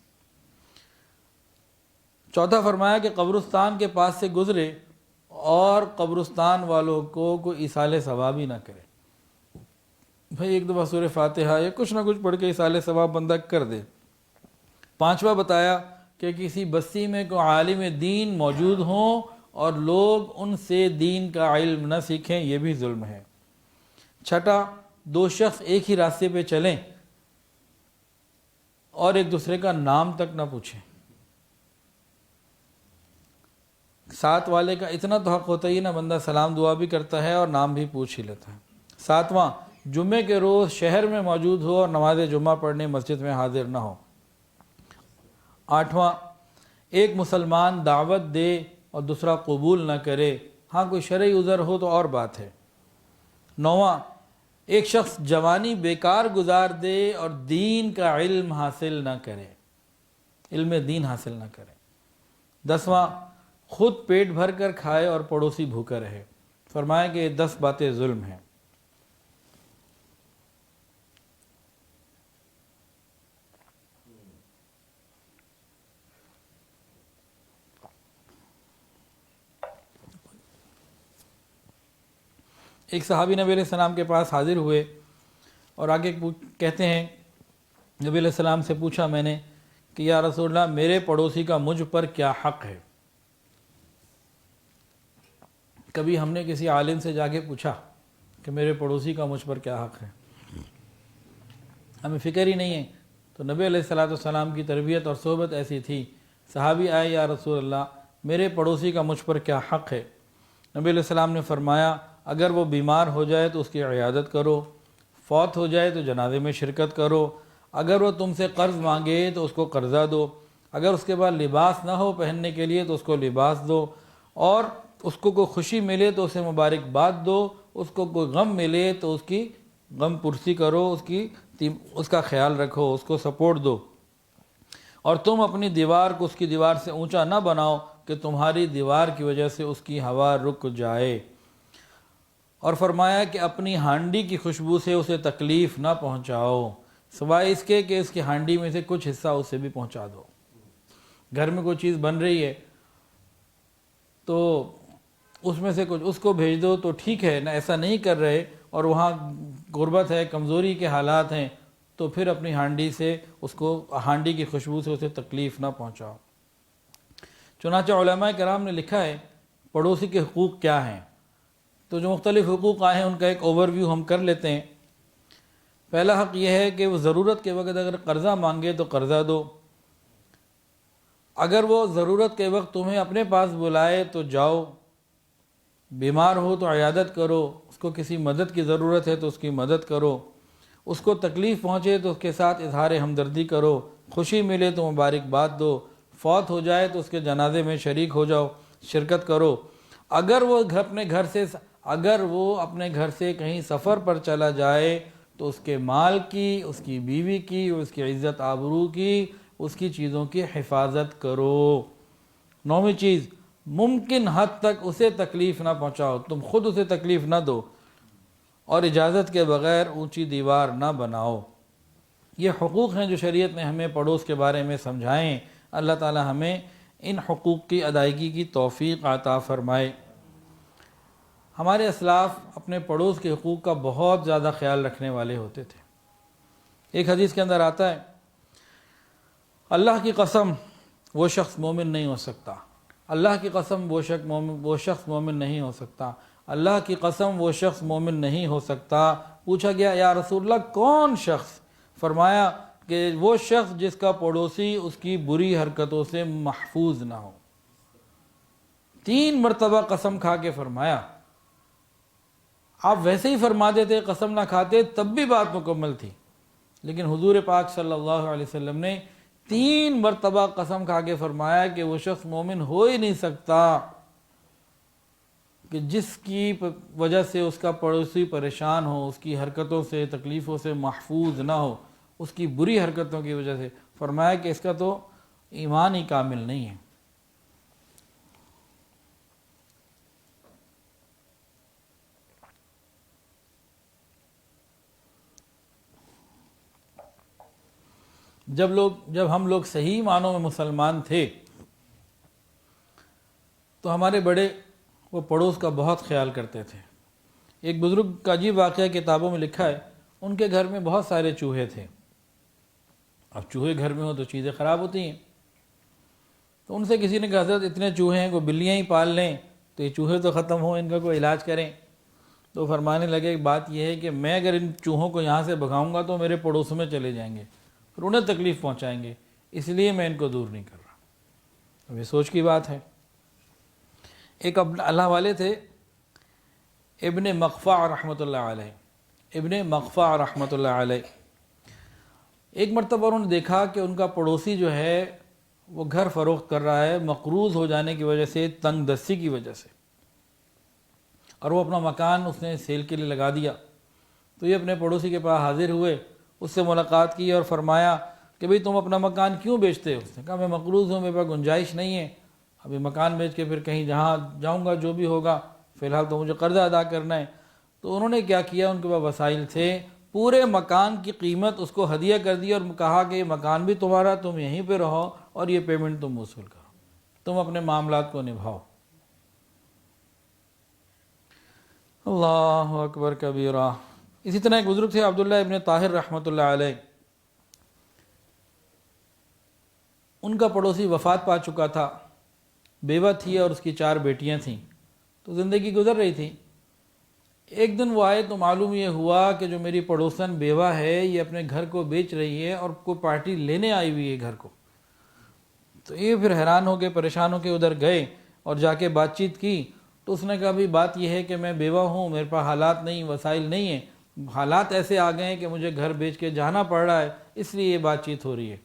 چوتھا فرمایا کہ قبرستان کے پاس سے گزرے اور قبرستان والوں کو کوئی ایصال ثواب ہی نہ کرے، بھائی ایک دفعہ سورہ فاتحہ یا کچھ نہ کچھ پڑھ کے ایصال ثواب بندہ کر دے۔ پانچواں بتایا کہ کسی بستی میں کوئی عالم دین موجود ہوں اور لوگ ان سے دین کا علم نہ سیکھیں، یہ بھی ظلم ہے۔ چھٹا 2 شخص ایک ہی راستے پہ چلیں اور ایک دوسرے کا نام تک نہ پوچھیں، ساتھ والے کا اتنا تو حق ہوتا ہی نہ، بندہ سلام دعا بھی کرتا ہے اور نام بھی پوچھ ہی لیتا ہے۔ ساتواں جمعے کے روز شہر میں موجود ہو اور نماز جمعہ پڑھنے مسجد میں حاضر نہ ہو۔ آٹھواں ایک مسلمان دعوت دے اور دوسرا قبول نہ کرے، ہاں کوئی شرعی عذر ہو تو اور بات ہے۔ نوواں ایک شخص جوانی بیکار گزار دے اور دین کا علم حاصل نہ کرے، علم دین حاصل نہ کرے۔ 10واں خود پیٹ بھر کر کھائے اور پڑوسی بھوکا رہے، فرمایا کہ یہ 10 باتیں ظلم ہیں۔ ایک صحابی نبی علیہ السلام کے پاس حاضر ہوئے اور آگے کہتے ہیں نبی علیہ السلام سے پوچھا میں نے کہ یا رسول اللہ میرے پڑوسی کا مجھ پر کیا حق ہے؟ کبھی ہم نے کسی عالم سے جا کے پوچھا کہ میرے پڑوسی کا مجھ پر کیا حق ہے؟ ہمیں فکر ہی نہیں ہے۔ تو نبی علیہ السلام کی تربیت اور صحبت ایسی تھی، صحابی آئے یا رسول اللہ میرے پڑوسی کا مجھ پر کیا حق ہے؟ نبی علیہ السلام نے فرمایا اگر وہ بیمار ہو جائے تو اس کی عیادت کرو، فوت ہو جائے تو جنازے میں شرکت کرو، اگر وہ تم سے قرض مانگے تو اس کو قرضہ دو، اگر اس کے بعد لباس نہ ہو پہننے کے لیے تو اس کو لباس دو، اور اس کو کوئی خوشی ملے تو اسے مبارکباد دو، اس کو کوئی غم ملے تو اس کی غم پرسی کرو، اس کا خیال رکھو، اس کو سپورٹ دو، اور تم اپنی دیوار کو اس کی دیوار سے اونچا نہ بناؤ کہ تمہاری دیوار کی وجہ سے اس کی ہوا رک جائے، اور فرمایا کہ اپنی ہانڈی کی خوشبو سے اسے تکلیف نہ پہنچاؤ سوائے اس کے کہ اس کی ہانڈی میں سے کچھ حصہ اسے بھی پہنچا دو۔ گھر میں کوئی چیز بن رہی ہے تو اس میں سے کچھ اس کو بھیج دو تو ٹھیک ہے، نہ ایسا نہیں کر رہے اور وہاں غربت ہے، کمزوری کے حالات ہیں، تو پھر اپنی ہانڈی سے اس کو ہانڈی کی خوشبو سے اسے تکلیف نہ پہنچاؤ۔ چنانچہ علماء کرام نے لکھا ہے پڑوسی کے حقوق کیا ہیں، تو جو مختلف حقوق آئے ہیں ان کا ایک اوور ویو ہم کر لیتے ہیں۔ پہلا حق یہ ہے کہ وہ ضرورت کے وقت اگر قرضہ مانگے تو قرضہ دو، اگر وہ ضرورت کے وقت تمہیں اپنے پاس بلائے تو جاؤ، بیمار ہو تو عیادت کرو، اس کو کسی مدد کی ضرورت ہے تو اس کی مدد کرو، اس کو تکلیف پہنچے تو اس کے ساتھ اظہار ہمدردی کرو، خوشی ملے تو مبارکباد دو، فوت ہو جائے تو اس کے جنازے میں شریک ہو جاؤ، شرکت کرو۔ اگر وہ اپنے گھر سے کہیں سفر پر چلا جائے تو اس کے مال کی، اس کی بیوی کی، اس کی عزت آبرو کی، اس کی چیزوں کی حفاظت کرو۔ 9ویں چیز ممکن حد تک اسے تکلیف نہ پہنچاؤ، تم خود اسے تکلیف نہ دو، اور اجازت کے بغیر اونچی دیوار نہ بناؤ۔ یہ حقوق ہیں جو شریعت نے ہمیں پڑوس کے بارے میں سمجھائیں۔ اللہ تعالی ہمیں ان حقوق کی ادائیگی کی توفیق عطا فرمائے۔ ہمارے اسلاف اپنے پڑوس کے حقوق کا بہت زیادہ خیال رکھنے والے ہوتے تھے۔ ایک حدیث کے اندر آتا ہے، اللہ کی قسم وہ شخص مومن نہیں ہو سکتا، اللہ کی قسم وہ شخص مومن نہیں ہو سکتا، اللہ کی قسم وہ شخص مومن نہیں ہو سکتا۔ پوچھا گیا یا رسول اللہ کون شخص؟ فرمایا کہ وہ شخص جس کا پڑوسی اس کی بری حرکتوں سے محفوظ نہ ہو۔ 3 مرتبہ قسم کھا کے فرمایا۔ آپ ویسے ہی فرما دیتے، قسم نہ کھاتے، تب بھی بات مکمل تھی، لیکن حضور پاک صلی اللہ علیہ وسلم نے 3 مرتبہ قسم کھا کے فرمایا کہ وہ شخص مومن ہو ہی نہیں سکتا کہ جس کی وجہ سے اس کا پڑوسی پریشان ہو، اس کی حرکتوں سے تکلیفوں سے محفوظ نہ ہو، اس کی بری حرکتوں کی وجہ سے۔ فرمایا کہ اس کا تو ایمان ہی کامل نہیں ہے۔ جب ہم لوگ صحیح معنوں میں مسلمان تھے تو ہمارے بڑے وہ پڑوس کا بہت خیال کرتے تھے۔ ایک بزرگ کا عجیب واقعہ کتابوں میں لکھا ہے، ان کے گھر میں بہت سارے چوہے تھے۔ اب چوہے گھر میں ہو تو چیزیں خراب ہوتی ہیں، تو ان سے کسی نے کہا حضرت اتنے چوہے ہیں، کوئی بلیاں ہی پال لیں تو یہ چوہے تو ختم ہوں، ان کا کوئی علاج کریں۔ تو فرمانے لگے بات یہ ہے کہ میں اگر ان چوہوں کو یہاں سے بھگاؤں گا تو میرے پڑوسوں میں چلے جائیں گے، پھر انہیں تکلیف پہنچائیں گے، اس لیے میں ان کو دور نہیں کر رہا۔ اب یہ سوچ کی بات ہے۔ ایک اللہ والے تھے ابن مقفع رحمۃ اللہ علیہ، ابن مقفع رحمۃ اللہ علیہ۔ ایک مرتبہ انہوں نے دیکھا کہ ان کا پڑوسی جو ہے وہ گھر فروخت کر رہا ہے مقروض ہو جانے کی وجہ سے، تنگ دستی کی وجہ سے، اور وہ اپنا مکان اس نے سیل کے لیے لگا دیا۔ تو یہ اپنے پڑوسی کے پاس حاضر ہوئے، اس سے ملاقات کی اور فرمایا کہ بھئی تم اپنا مکان کیوں بیچتے ہو؟ اس نے کہا میں مقروض ہوں، میرے پاس گنجائش نہیں ہے، ابھی مکان بیچ کے پھر کہیں جہاں جاؤں گا جو بھی ہوگا، فی الحال تو مجھے قرضہ ادا کرنا ہے۔ تو انہوں نے کیا کیا، ان کے پاس وسائل تھے، پورے مکان کی قیمت اس کو ہدیہ کر دی اور کہا کہ یہ مکان بھی تمہارا، تم یہیں پہ رہو اور یہ پیمنٹ تم وصول کرو، تم اپنے معاملات کو نبھاؤ۔ اللہ اکبر کبیرہ۔ اسی طرح ایک بزرگ تھے عبداللہ ابن طاہر رحمۃ اللہ علیہ، ان کا پڑوسی وفات پا چکا تھا، بیوہ تھی اور اس کی 4 بیٹیاں تھیں، تو زندگی گزر رہی تھی۔ ایک دن وہ آئے تو معلوم یہ ہوا کہ جو میری پڑوسن بیوہ ہے یہ اپنے گھر کو بیچ رہی ہے اور کوئی پارٹی لینے آئی ہوئی ہے گھر کو۔ تو یہ پھر حیران ہو کے پریشان ہو کے ادھر گئے اور جا کے بات چیت کی، تو اس نے کہا بھی بات یہ ہے کہ میں بیوہ ہوں، میرے پاس حالات نہیں، وسائل نہیں ہیں، حالات ایسے آ گئے ہیں کہ مجھے گھر بیچ کے جانا پڑ رہا ہے، اس لیے یہ بات چیت ہو رہی ہے۔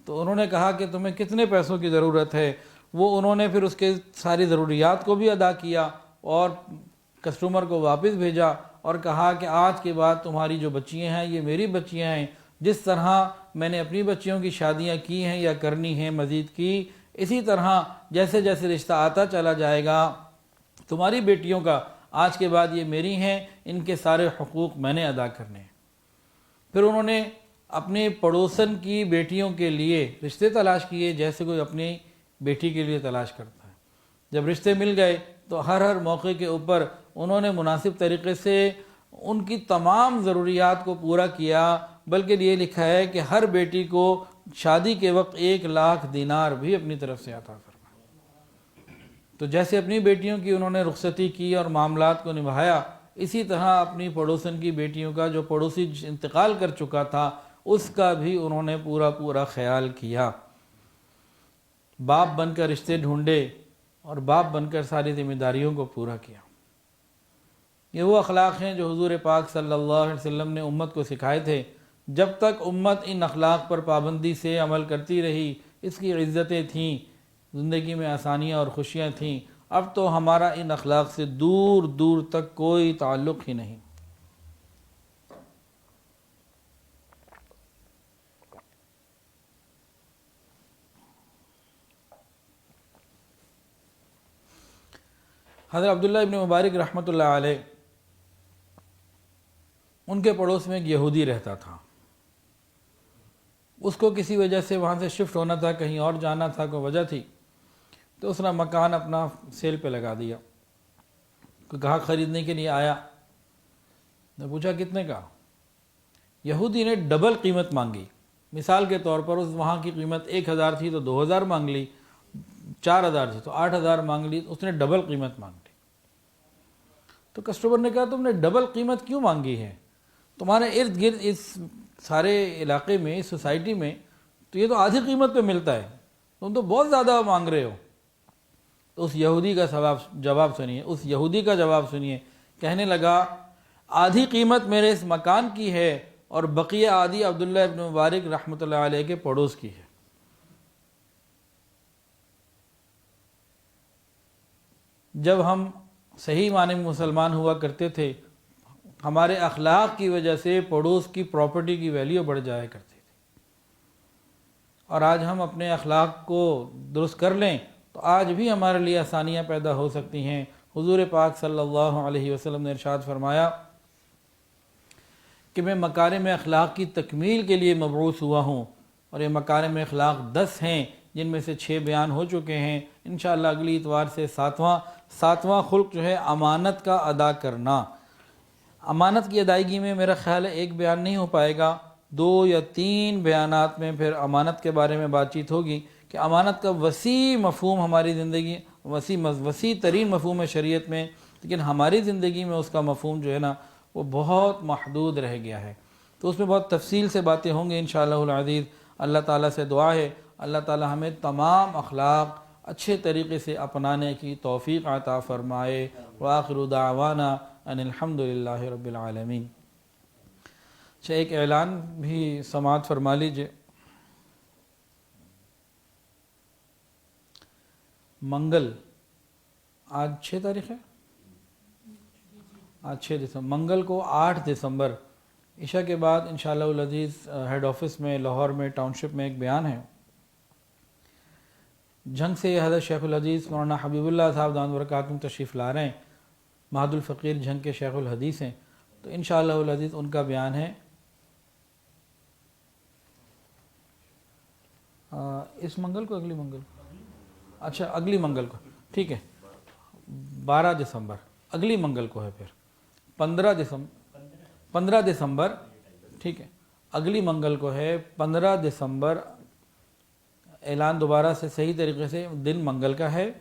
تو انہوں نے کہا کہ تمہیں کتنے پیسوں کی ضرورت ہے؟ وہ انہوں نے پھر اس کے ساری ضروریات کو بھی ادا کیا اور کسٹمر کو واپس بھیجا اور کہا کہ آج کے بعد تمہاری جو بچیاں ہیں یہ میری بچیاں ہیں، جس طرح میں نے اپنی بچیوں کی شادیاں کی ہیں یا کرنی ہیں مزید کی، اسی طرح جیسے جیسے رشتہ آتا چلا جائے گا تمہاری بیٹیوں کا آج کے بعد یہ میری ہیں، ان کے سارے حقوق میں نے ادا کرنے ہیں۔ پھر انہوں نے اپنے پڑوسن کی بیٹیوں کے لیے رشتے تلاش کیے جیسے کوئی اپنی بیٹی کے لیے تلاش کرتا ہے۔ جب رشتے مل گئے تو ہر موقع کے اوپر انہوں نے مناسب طریقے سے ان کی تمام ضروریات کو پورا کیا، بلکہ یہ لکھا ہے کہ ہر بیٹی کو شادی کے وقت 1,00,000 دینار بھی اپنی طرف سے عطا فرمایا۔ تو جیسے اپنی بیٹیوں کی انہوں نے رخصتی کی اور معاملات کو نبھایا، اسی طرح اپنی پڑوسن کی بیٹیوں کا جو پڑوسی انتقال کر چکا تھا اس کا بھی انہوں نے پورا خیال کیا۔ باپ بن کر رشتے ڈھونڈے اور باپ بن کر ساری ذمہ داریوں کو پورا کیا۔ یہ وہ اخلاق ہیں جو حضور پاک صلی اللہ علیہ وسلم نے امت کو سکھائے تھے۔ جب تک امت ان اخلاق پر پابندی سے عمل کرتی رہی، اس کی عزتیں تھیں، زندگی میں آسانیاں اور خوشیاں تھیں۔ اب تو ہمارا ان اخلاق سے دور دور تک کوئی تعلق ہی نہیں۔ حضرت عبداللہ ابن مبارک رحمۃ اللہ علیہ، ان کے پڑوس میں ایک یہودی رہتا تھا۔ اس کو کسی وجہ سے وہاں سے شفٹ ہونا تھا، کہیں اور جانا تھا، کوئی وجہ تھی، تو اس نے مکان اپنا سیل پہ لگا دیا. کوئی گاہک خریدنے کے لیے آیا، نے پوچھا کتنے کا؟ یہودی نے ڈبل قیمت مانگی. مثال کے طور پر اس وہاں کی قیمت 1000 تھی تو 2000 مانگ لی، 4000 تھی تو 8000 مانگ لی، اس نے ڈبل قیمت مانگ لی. تو کسٹمر نے کہا تم نے ڈبل قیمت کیوں مانگی ہے؟ تمہارے ارد گرد اس سارے علاقے میں، اس سوسائٹی میں تو یہ تو آدھی قیمت پہ ملتا ہے، تم تو بہت زیادہ مانگ رہے ہو. تو اس یہودی کا جواب سنیے، اس یہودی کا جواب سنیے. کہنے لگا آدھی قیمت میرے اس مکان کی ہے اور بقیہ آدھی عبداللہ ابن مبارک رحمۃ اللہ علیہ کے پڑوس کی ہے. جب ہم صحیح معنی میں مسلمان ہوا کرتے تھے، ہمارے اخلاق کی وجہ سے پڑوس کی پراپرٹی کی ویلیو بڑھ جایا کرتی تھی، اور آج ہم اپنے اخلاق کو درست کر لیں تو آج بھی ہمارے لیے آسانیاں پیدا ہو سکتی ہیں. حضور پاک صلی اللہ علیہ وسلم نے ارشاد فرمایا کہ میں مکارم اخلاق کی تکمیل کے لیے مبعوث ہوا ہوں، اور یہ مکارم اخلاق 10 ہیں جن میں سے 6 بیان ہو چکے ہیں. انشاءاللہ اگلی اتوار سے ساتواں خلق جو ہے امانت کا ادا کرنا. امانت کی ادائیگی میں میرا خیال ہے ایک بیان نہیں ہو پائے گا، 2 یا 3 بیانات میں پھر امانت کے بارے میں بات چیت ہوگی کہ امانت کا وسیع مفہوم ہماری زندگی، وسیع ترین مفہوم ہے شریعت میں، لیکن ہماری زندگی میں اس کا مفہوم جو ہے نا وہ بہت محدود رہ گیا ہے. تو اس میں بہت تفصیل سے باتیں ہوں گی انشاءاللہ العزیز. اللہ تعالیٰ سے دعا ہے اللہ تعالیٰ ہمیں تمام اخلاق اچھے طریقے سے اپنانے کی توفیق عطا فرمائے. وآخر دعوانا ان الحمدللہ رب العالمین. اچھا، ایک اعلان بھی سماعت فرما لیجئے. منگل، آج 6 تاریخ ہے، آج 6 دسمبر، منگل کو 8 دسمبر عشاء کے بعد انشاءاللہ العزیز ہیڈ آفس میں لاہور میں ٹاؤن شپ میں ایک بیان ہے. جھنگ سے حضرت شیخ الحدیث مولانا حبیب اللہ صاحب دامت برکاتہم تشریف لا رہے ہیں. مہد الفقیر جھنگ کے شیخ الحدیث ہیں، تو انشاءاللہ العزیز ان کا بیان ہے اس منگل کو، اگلی منگل کو، اچھا اگلی منگل کو، ٹھیک ہے، 12 دسمبر اگلی منگل کو ہے، پھر 15 دسمبر، ٹھیک ہے، اگلی منگل کو ہے 15 دسمبر. اعلان دوبارہ سے صحیح طریقے سے، دن منگل کا ہے،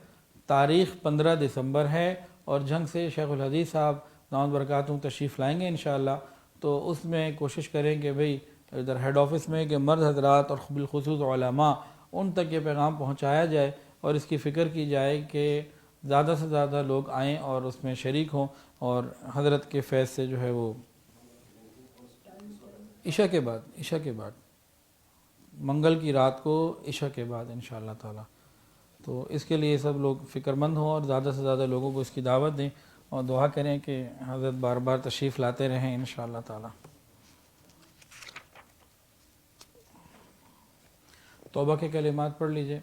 تاریخ 15 دسمبر ہے، اور جھنگ سے شیخ الحدیث صاحب دامت برکاتہم تشریف لائیں گے انشاءاللہ. تو اس میں کوشش کریں کہ بھئی ادھر ہیڈ آفس میں کہ مرد حضرات اور بالخصوص علماء ان تک یہ پیغام پہنچایا جائے، اور اس کی فکر کی جائے کہ زیادہ سے زیادہ لوگ آئیں اور اس میں شریک ہوں، اور حضرت کے فیض سے جو ہے وہ عشاء کے بعد منگل کی رات کو عشاء کے بعد انشاءاللہ تعالی. تو اس کے لیے سب لوگ فکر مند ہوں اور زیادہ سے زیادہ لوگوں کو اس کی دعوت دیں، اور دعا کریں کہ حضرت بار بار تشریف لاتے رہیں انشاءاللہ تعالی. توبہ کے کلمات پڑھ لیجئے.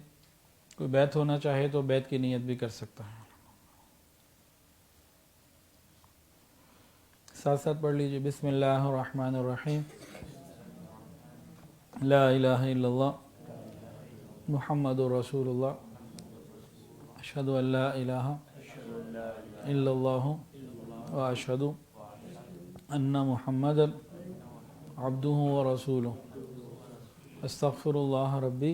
کوئی بیعت ہونا چاہے تو بیعت کی نیت بھی کر سکتا ہے. ساتھ ساتھ پڑھ لیجئے. بسم اللہ الرحمن الرحیم. لا الہ الا اللہ محمد رسول اللہ اشہد ان لا الہ الا اللہ واشہد ان محمد عبدہ ورسولہ. استغفر اللہ ربی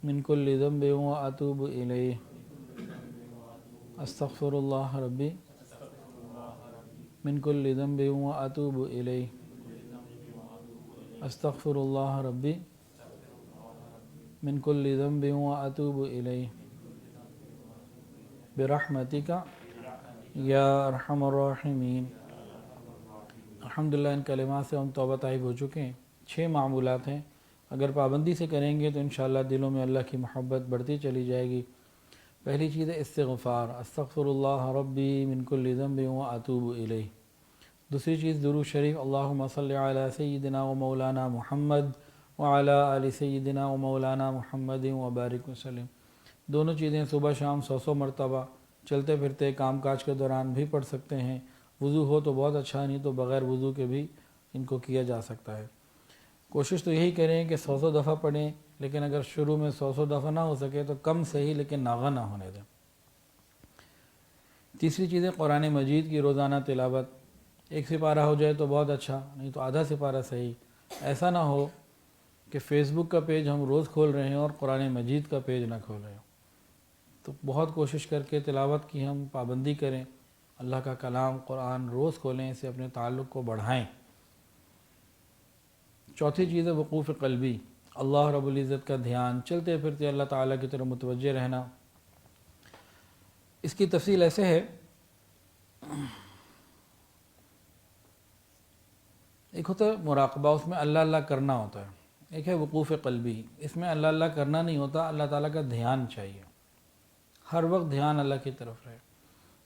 من کل ذنب واتوب الیہ. استغفر اللہ ربی من کل ذنب واتوب الیہ. استغفر اللہ ربی من کل ذنب واتوب الیہ برحمتک یا ارحم الراحمین. الحمدللہ ان کلمات سے ہم توبہ طائب ہو چکے ہیں. 6 معمولات ہیں، اگر پابندی سے کریں گے تو انشاءاللہ دلوں میں اللہ کی محبت بڑھتی چلی جائے گی. پہلی چیز ہے استغفار، استغفر اللہ ربی من کل ذنب واتوب الیہ. دوسری چیز درود شریف، اللہم صلی علی سیدنا و مولانا محمد وعلی آل سیدنا و مولانا محمد وبارک وسلم. دونوں چیزیں صبح شام 100 مرتبہ چلتے پھرتے کام کاج کے دوران بھی پڑھ سکتے ہیں. وضو ہو تو بہت اچھا، نہیں تو بغیر وضو کے بھی ان کو کیا جا سکتا ہے. کوشش تو یہی کریں کہ 100 دفعہ پڑھیں، لیکن اگر شروع میں 100 دفعہ نہ ہو سکے تو کم سے ہی لیکن ناغہ نہ ہونے دیں۔ تیسری چیز ہے قرآن مجید کی روزانہ تلاوت۔ 1 سپارہ ہو جائے تو بہت اچھا، نہیں تو آدھا سپارہ صحیح۔ ایسا نہ ہو کہ فیس بک کا پیج ہم روز کھول رہے ہیں اور قرآن مجید کا پیج نہ کھول رہے ہوں۔ تو بہت کوشش کر کے تلاوت کی ہم پابندی کریں، اللہ کا کلام قرآن روز کھولیں، اسے اپنے تعلق کو بڑھائیں۔ چوتھی چیز ہے وقوف قلبی، اللہ رب العزت کا دھیان، چلتے پھرتے اللہ تعالیٰ کی طرف متوجہ رہنا۔ اس کی تفصیل ایسے ہے، ایک ہوتا ہے مراقبہ، اس میں اللہ اللہ کرنا ہوتا ہے، ایک ہے وقوف قلبی، اس میں اللہ اللہ کرنا نہیں ہوتا، اللہ تعالیٰ کا دھیان چاہیے، ہر وقت دھیان اللہ کی طرف رہے۔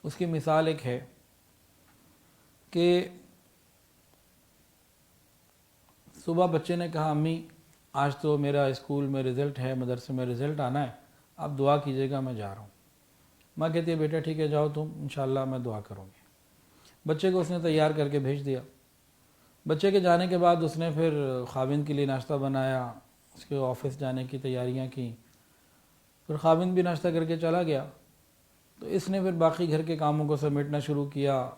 اس کی مثال ایک ہے کہ صبح بچے نے کہا امی آج تو میرا اسکول میں رزلٹ ہے، مدرسے میں رزلٹ آنا ہے، آپ دعا کیجیے گا، میں جا رہا ہوں۔ ماں کہتی ہے بیٹا ٹھیک ہے جاؤ تم، انشاءاللہ میں دعا کروں گی۔ بچے کو اس نے تیار کر کے بھیج دیا۔ بچے کے جانے کے بعد اس نے پھر خاوند کے لیے ناشتہ بنایا، اس کے آفس جانے کی تیاریاں کی، پھر خاوند بھی ناشتہ کر کے چلا گیا۔ تو اس نے پھر باقی گھر کے کاموں کو سمیٹنا شروع کیا،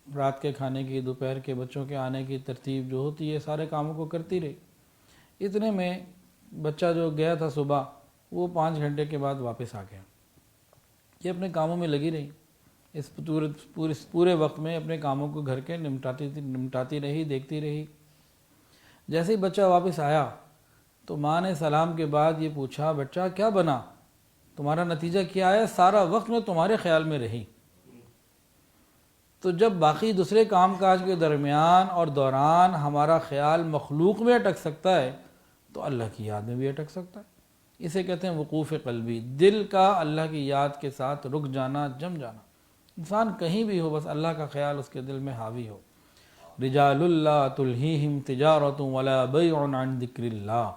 رات کے کھانے کی، دوپہر کے بچوں کے آنے کی ترتیب جو ہوتی ہے، سارے کاموں کو کرتی رہی۔ اتنے میں بچہ جو گیا تھا صبح، وہ 5 گھنٹے کے بعد واپس آ گیا۔ یہ اپنے کاموں میں لگی رہی، اس پورے وقت میں اپنے کاموں کو گھر کے نمٹاتی رہی، دیکھتی رہی۔ جیسے ہی بچہ واپس آیا تو ماں نے سلام کے بعد یہ پوچھا بچہ کیا بنا، تمہارا نتیجہ کیا ہے؟ سارا وقت میں تمہارے خیال میں رہی۔ تو جب باقی دوسرے کام کاج کے درمیان اور دوران ہمارا خیال مخلوق میں اٹک سکتا ہے تو اللہ کی یاد میں بھی اٹک سکتا ہے۔ اسے کہتے ہیں وقوف قلبی، دل کا اللہ کی یاد کے ساتھ رک جانا، جم جانا۔ انسان کہیں بھی ہو بس اللہ کا خیال اس کے دل میں حاوی ہو۔ رجال اللہ تلہیہم تجارت ولا بیع عن ذکر اللہ،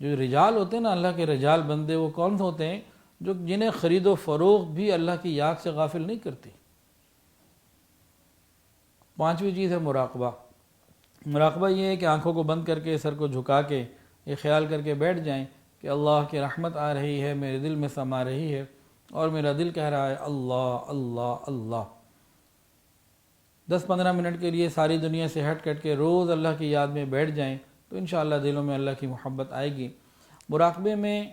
جو رجال ہوتے ہیں نا، اللہ کے رجال بندے، وہ کون سے ہوتے ہیں؟ جو جنہیں خرید و فروخت بھی اللہ کی یاد سے غافل نہیں کرتی۔ 5ویں چیز ہے مراقبہ۔ مراقبہ یہ ہے کہ آنکھوں کو بند کر کے، سر کو جھکا کے یہ خیال کر کے بیٹھ جائیں کہ اللہ کی رحمت آ رہی ہے، میرے دل میں سما رہی ہے اور میرا دل کہہ رہا ہے اللہ اللہ اللہ۔ 10-15 منٹ کے لیے ساری دنیا سے ہٹ کے روز اللہ کی یاد میں بیٹھ جائیں تو انشاءاللہ دلوں میں اللہ کی محبت آئے گی۔ مراقبے میں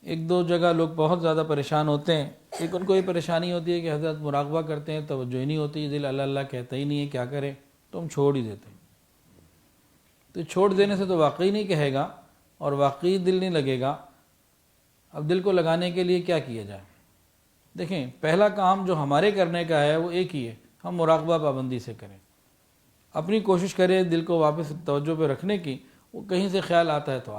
1-2 جگہ لوگ بہت زیادہ پریشان ہوتے ہیں۔ ایک ان کو یہ پریشانی ہوتی ہے کہ حضرت مراقبہ کرتے ہیں توجہ ہی نہیں ہوتی، دل اللہ اللہ کہتا ہی نہیں ہے، کیا کریں؟ تو ہم چھوڑ ہی دیتے ہیں۔ تو چھوڑ دینے سے تو واقعی نہیں کہے گا اور واقعی دل نہیں لگے گا۔ اب دل کو لگانے کے لیے کیا کیا جائے؟ دیکھیں، پہلا کام جو ہمارے کرنے کا ہے وہ ایک ہی ہے، ہم مراقبہ پابندی سے کریں، اپنی کوشش کریں دل کو واپس توجہ پہ رکھنے کی۔ وہ کہیں سے خیال آتا ہے تو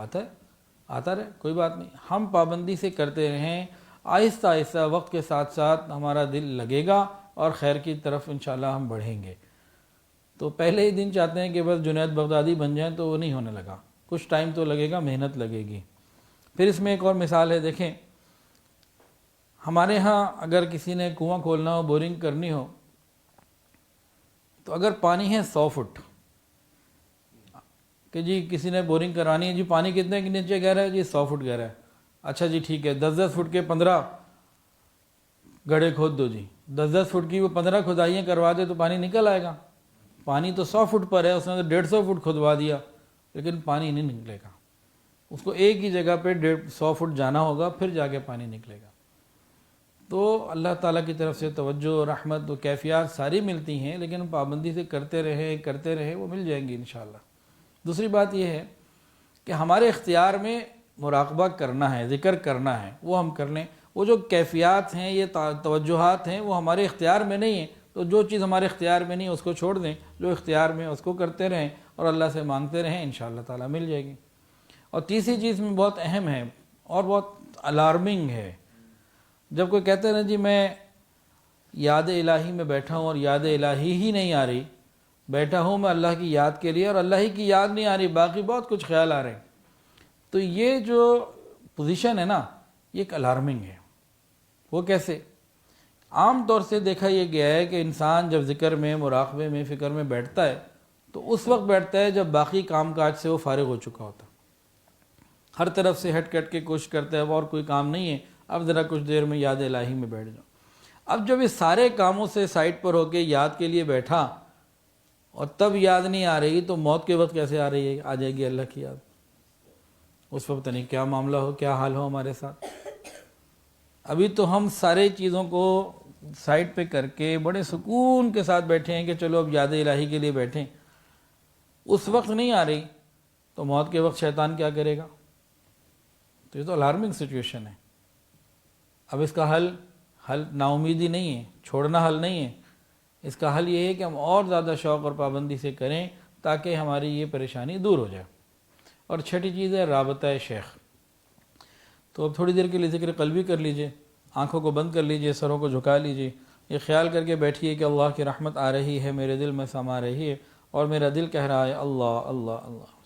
آتا رہے، کوئی بات نہیں، ہم پابندی سے کرتے رہیں، آہستہ آہستہ وقت کے ساتھ ساتھ ہمارا دل لگے گا اور خیر کی طرف انشاءاللہ ہم بڑھیں گے۔ تو پہلے ہی دن چاہتے ہیں کہ بس جنید بغدادی بن جائیں تو وہ نہیں ہونے لگا، کچھ ٹائم تو لگے گا، محنت لگے گی۔ پھر اس میں ایک اور مثال ہے، دیکھیں ہمارے ہاں اگر کسی نے کنواں کھولنا ہو، بورنگ کرنی ہو، تو اگر پانی ہے 100 فٹ کہ جی کسی نے بورنگ کرانی ہے، جی پانی کتنے کے نیچے گہرا ہے؟ جی 100 فٹ گہرا ہے۔ اچھا جی ٹھیک ہے، 10-10 فٹ کے 15 گڑھے کھود دو جی، 10-10 فٹ کی وہ 15 کھدائیاں کروا دے تو پانی نکل آئے گا۔ پانی تو 100 فٹ پر ہے، اس نے تو 150 فٹ کھدوا دیا لیکن پانی نہیں نکلے گا۔ اس کو ایک ہی جگہ پہ 100 فٹ جانا ہوگا، پھر جا کے پانی نکلے گا۔ تو اللہ تعالیٰ کی طرف سے توجہ، رحمت و کیفیات ساری ملتی ہیں، لیکن پابندی سے کرتے رہے وہ مل جائیں گی انشاءاللہ۔ دوسری بات یہ ہے کہ ہمارے اختیار میں مراقبہ کرنا ہے، ذکر کرنا ہے، وہ ہم کر لیں۔ وہ جو کیفیات ہیں، یہ توجہات ہیں، وہ ہمارے اختیار میں نہیں ہیں، تو جو چیز ہمارے اختیار میں نہیں ہے اس کو چھوڑ دیں، جو اختیار میں ہے اس کو کرتے رہیں اور اللہ سے مانگتے رہیں، انشاءاللہ تعالیٰ مل جائے گی۔ اور تیسری چیز میں بہت اہم ہے اور بہت الارمنگ ہے، جب کوئی کہتے ہیں نا جی میں یاد الہی میں بیٹھا ہوں اور یاد الہی ہی نہیں آ رہی، بیٹھا ہوں میں اللہ کی یاد کے لیے اور اللہ ہی کی یاد نہیں آ رہی، باقی بہت کچھ خیال آ رہے ہیں، تو یہ جو پوزیشن ہے نا یہ ایک الارمنگ ہے۔ وہ کیسے؟ عام طور سے دیکھا یہ گیا ہے کہ انسان جب ذکر میں، مراقبے میں، فکر میں بیٹھتا ہے تو اس وقت بیٹھتا ہے جب باقی کام کاج سے وہ فارغ ہو چکا ہوتا، ہر طرف سے ہٹ کٹ کے کوشش کرتا ہے اور کوئی کام نہیں ہے، اب ذرا کچھ دیر میں یاد الہی میں بیٹھ جاؤ۔ اب جب اس سارے کاموں سے سائٹ پر ہو کے یاد کے لیے بیٹھا اور تب یاد نہیں آ رہی، تو موت کے وقت کیسے آ رہی ہے، آ جائے گی اللہ کی یاد؟ اس وقت نہیں کیا معاملہ ہو، کیا حال ہو ہمارے ساتھ۔ ابھی تو ہم سارے چیزوں کو سائٹ پہ کر کے بڑے سکون کے ساتھ بیٹھے ہیں کہ چلو اب یاد الہی کے لیے بیٹھیں، اس وقت نہیں آ رہی تو موت کے وقت شیطان کیا کرے گا؟ تو یہ تو الارمنگ سچویشن ہے۔ اب اس کا حل نا امیدی نہیں ہے، چھوڑنا حل نہیں ہے، اس کا حل یہ ہے کہ ہم اور زیادہ شوق اور پابندی سے کریں تاکہ ہماری یہ پریشانی دور ہو جائے۔ اور چھٹی چیز ہے رابطہ شیخ۔ تو اب تھوڑی دیر کے لیے ذکر قلبی کر لیجئے، آنکھوں کو بند کر لیجئے، سروں کو جھکا لیجئے، یہ خیال کر کے بیٹھیے کہ اللہ کی رحمت آ رہی ہے، میرے دل میں سما رہی ہے، اور میرا دل کہہ رہا ہے اللہ اللہ اللہ۔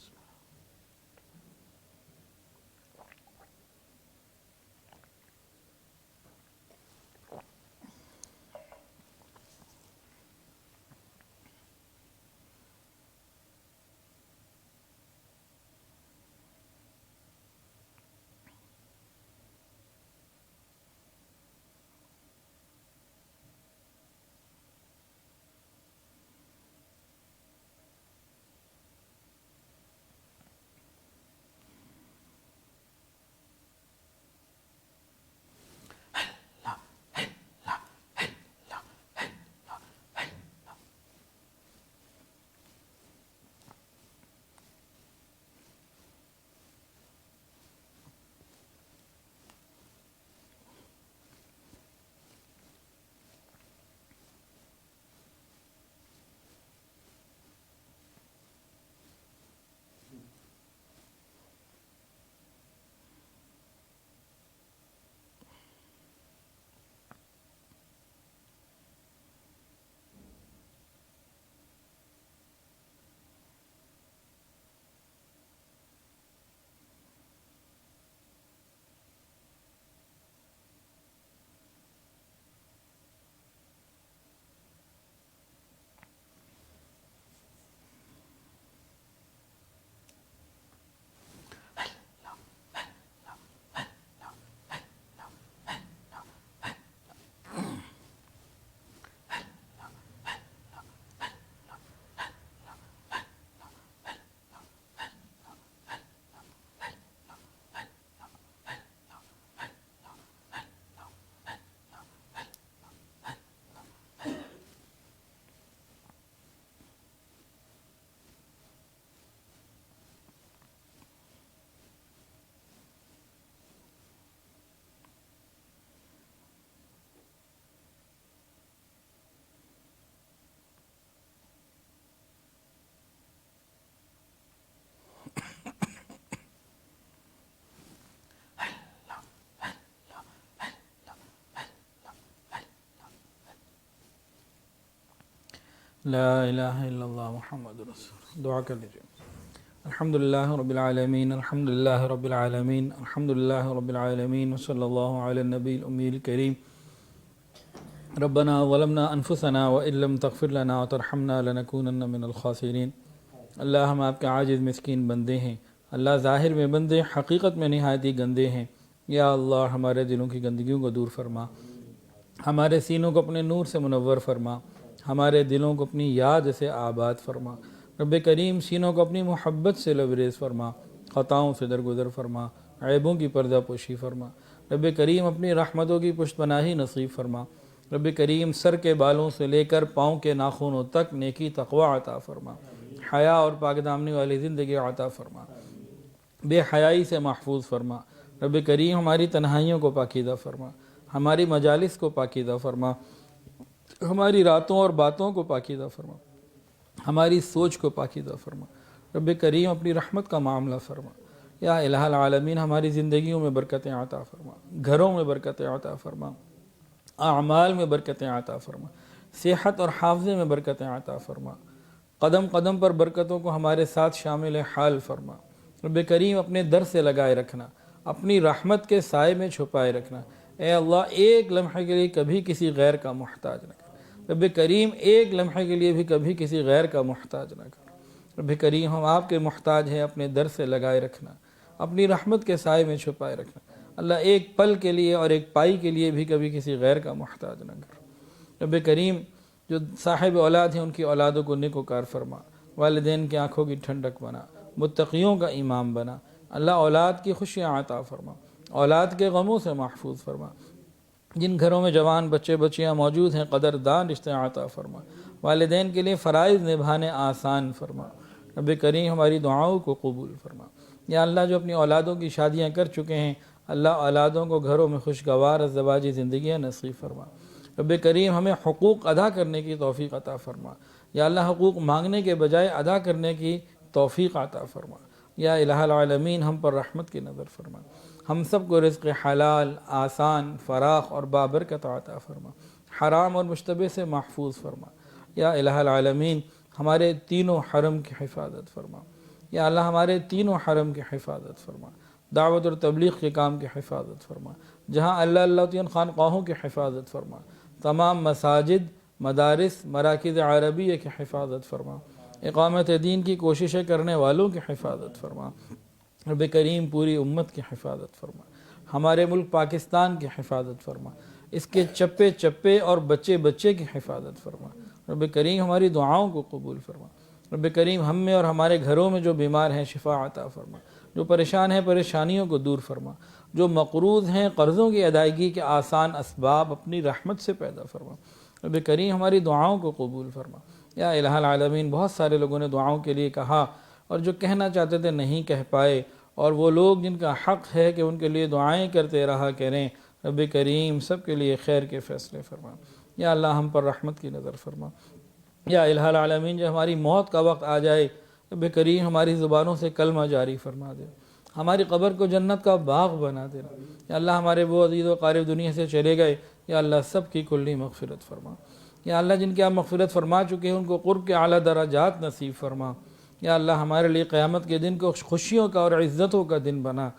لا الہ الا اللہ محمد رسول اللہ۔ دعا کر لیجیے۔ الحمدللہ رب العالمین، الحمدللہ رب العالمین، الحمدللہ رب العالمین، وصلی اللہ علی النبی الامی الکریم۔ ربنا ظلمنا انفسنا وان لم تغفر لنا وترحمنا لنکونن من الخاسرین۔ اللہ ہم آپ کے عاجز مسکین بندے ہیں، اللہ ظاہر میں بندے حقیقت میں نہایت ہی گندے ہیں۔ یا اللہ ہمارے دلوں کی گندگیوں کو دور فرما، ہمارے سینوں کو اپنے نور سے منور فرما، ہمارے دلوں کو اپنی یاد سے آباد فرما۔ رب کریم سینوں کو اپنی محبت سے لبریز فرما، خطاؤں سے درگزر فرما، عیبوں کی پردہ پوشی فرما۔ رب کریم اپنی رحمتوں کی پشت پناہی نصیب فرما۔ رب کریم سر کے بالوں سے لے کر پاؤں کے ناخنوں تک نیکی تقوی عطا فرما، حیا اور پاک دامنی والی زندگی عطا فرما، بے حیائی سے محفوظ فرما۔ رب کریم ہماری تنہائیوں کو پاکیزہ فرما، ہماری مجالس کو پاکیزہ فرما، ہماری راتوں اور باتوں کو پاکیزہ فرما، ہماری سوچ کو پاکیزہ فرما۔ رب کریم اپنی رحمت کا معاملہ فرما۔ یا الہ العالمین ہماری زندگیوں میں برکتیں عطا فرما، گھروں میں برکتیں عطا فرما، اعمال میں برکتیں عطا فرما، صحت اور حافظے میں برکتیں عطا فرما، قدم قدم پر برکتوں کو ہمارے ساتھ شامل حال فرما۔ رب کریم اپنے در سے لگائے رکھنا، اپنی رحمت کے سائے میں چھپائے رکھنا۔ اے اللہ ایک لمحے کے لیے کبھی کسی غیر کا محتاج نہ کر، رب کریم ایک لمحے کے لیے بھی کبھی کسی غیر کا محتاج نہ کر۔ رب کریم ہم آپ کے محتاج ہیں، اپنے در سے لگائے رکھنا، اپنی رحمت کے سائے میں چھپائے رکھنا۔ اللہ ایک پل کے لیے اور ایک پائی کے لیے بھی کبھی کسی غیر کا محتاج نہ کر۔ رب کریم جو صاحب اولاد ہیں ان کی اولادوں کو نیک وکار فرما، والدین کی آنکھوں کی ٹھنڈک بنا، متقیوں کا امام بنا۔ اللہ اولاد کی خوشیاں عطا فرما، اولاد کے غموں سے محفوظ فرما۔ جن گھروں میں جوان بچے بچیاں موجود ہیں قدردان رشتے عطا فرما، والدین کے لیے فرائض نبھانے آسان فرما۔ رب کریم ہماری دعاؤں کو قبول فرما۔ یا اللہ جو اپنی اولادوں کی شادیاں کر چکے ہیں، اللہ اولادوں کو گھروں میں خوشگوار ازدواجی زندگیاں نصیب فرما۔ رب کریم ہمیں حقوق ادا کرنے کی توفیق عطا فرما۔ یا اللہ حقوق مانگنے کے بجائے ادا کرنے کی توفیق عطا فرما۔ یا الہ العالمین ہم پر رحمت کی نظر فرما، ہم سب کو رزق حلال، آسان، فراخ اور بابرکت عطا فرما، حرام اور مشتبہ سے محفوظ فرما۔ یا الہ العالمین ہمارے تینوں حرم کی حفاظت فرما۔ یا اللہ ہمارے تینوں حرم کی حفاظت فرما، دعوت اور تبلیغ کے کام کی حفاظت فرما، جہاں اللہ اللہ خانقاہوں کی حفاظت فرما، تمام مساجد، مدارس، مراکز عربیہ کی حفاظت فرما، اقامت دین کی کوششیں کرنے والوں کی حفاظت فرما۔ رب کریم پوری امت کی حفاظت فرما، ہمارے ملک پاکستان کی حفاظت فرما، اس کے چپے چپے اور بچے بچے کی حفاظت فرما۔ رب کریم ہماری دعاؤں کو قبول فرما۔ رب کریم ہم میں اور ہمارے گھروں میں جو بیمار ہیں شفا عطا فرما، جو پریشان ہیں پریشانیوں کو دور فرما، جو مقروض ہیں قرضوں کی ادائیگی کے آسان اسباب اپنی رحمت سے پیدا فرما۔ رب کریم ہماری دعاؤں کو قبول فرما۔ یا الہ العالمین بہت سارے لوگوں نے دعاؤں کے لیے کہا اور جو کہنا چاہتے تھے نہیں کہہ پائے، اور وہ لوگ جن کا حق ہے کہ ان کے لیے دعائیں کرتے رہا کریں، رب کریم سب کے لیے خیر کے فیصلے فرما۔ یا اللہ ہم پر رحمت کی نظر فرما۔ یا الہ العالمین جب ہماری موت کا وقت آ جائے، رب کریم ہماری زبانوں سے کلمہ جاری فرما دے، ہماری قبر کو جنت کا باغ بنا دینا۔ یا اللہ ہمارے وہ عزیز و قارب دنیا سے چلے گئے، یا اللہ سب کی کلی مغفرت فرما۔ یا اللہ جن کی آپ مغفرت فرما چکے ہیں ان کو قرب کے اعلیٰ درجات نصیب فرما۔ یا اللہ ہمارے لیے قیامت کے دن کو خوشیوں کا اور عزتوں کا دن بنا،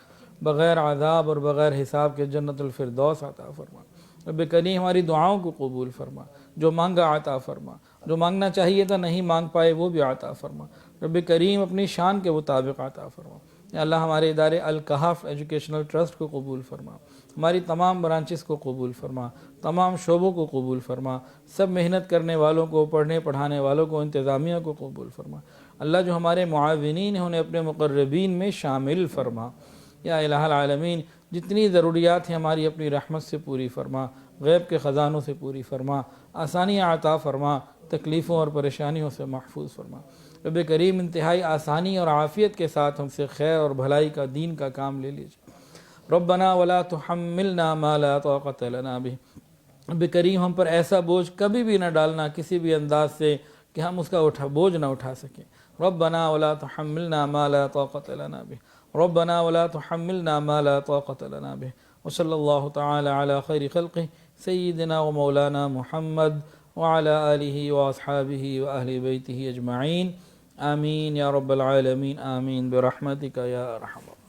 بغیر عذاب اور بغیر حساب کے جنت الفردوس عطا فرما۔ رب کریم ہماری دعاؤں کو قبول فرما، جو مانگا عطا فرما، جو مانگنا چاہیے تھا نہیں مانگ پائے وہ بھی عطا فرما۔ رب کریم اپنی شان کے مطابق عطا فرما۔ یا اللہ ہمارے ادارے الکہف ایجوکیشنل ٹرسٹ کو قبول فرما، ہماری تمام برانچز کو قبول فرما، تمام شعبوں کو قبول فرما، سب محنت کرنے والوں کو، پڑھنے پڑھانے والوں کو، انتظامیہ کو قبول فرما۔ اللہ جو ہمارے معاونین ہیں انہیں اپنے مقربین میں شامل فرما۔ یا الہ العالمین جتنی ضروریات ہیں ہماری اپنی رحمت سے پوری فرما، غیب کے خزانوں سے پوری فرما، آسانیاں عطا فرما، تکلیفوں اور پریشانیوں سے محفوظ فرما۔ رب کریم انتہائی آسانی اور عافیت کے ساتھ ہم سے خیر اور بھلائی کا دین کا کام لے لیجیے۔ ربنا ولا تحملنا ما لا طاقت لنا به، رب کریم ہم پر ایسا بوجھ کبھی بھی نہ ڈالنا کسی بھی انداز سے کہ ہم اس کا بوجھ نہ اٹھا سکیں۔ ربنا ولا تحملنا ما لا طاقت لنا به، ربنا ولا تحملنا ما لا طاقت لنا به۔ وصلی اللہ تعالی علی خیر خلقہ سیدنا و مولانا محمد وعلى آلہ واصحابہ واہل بیتہ اجمعین، آمین یا رب العالمین، آمین برحمتک یا ارحم۔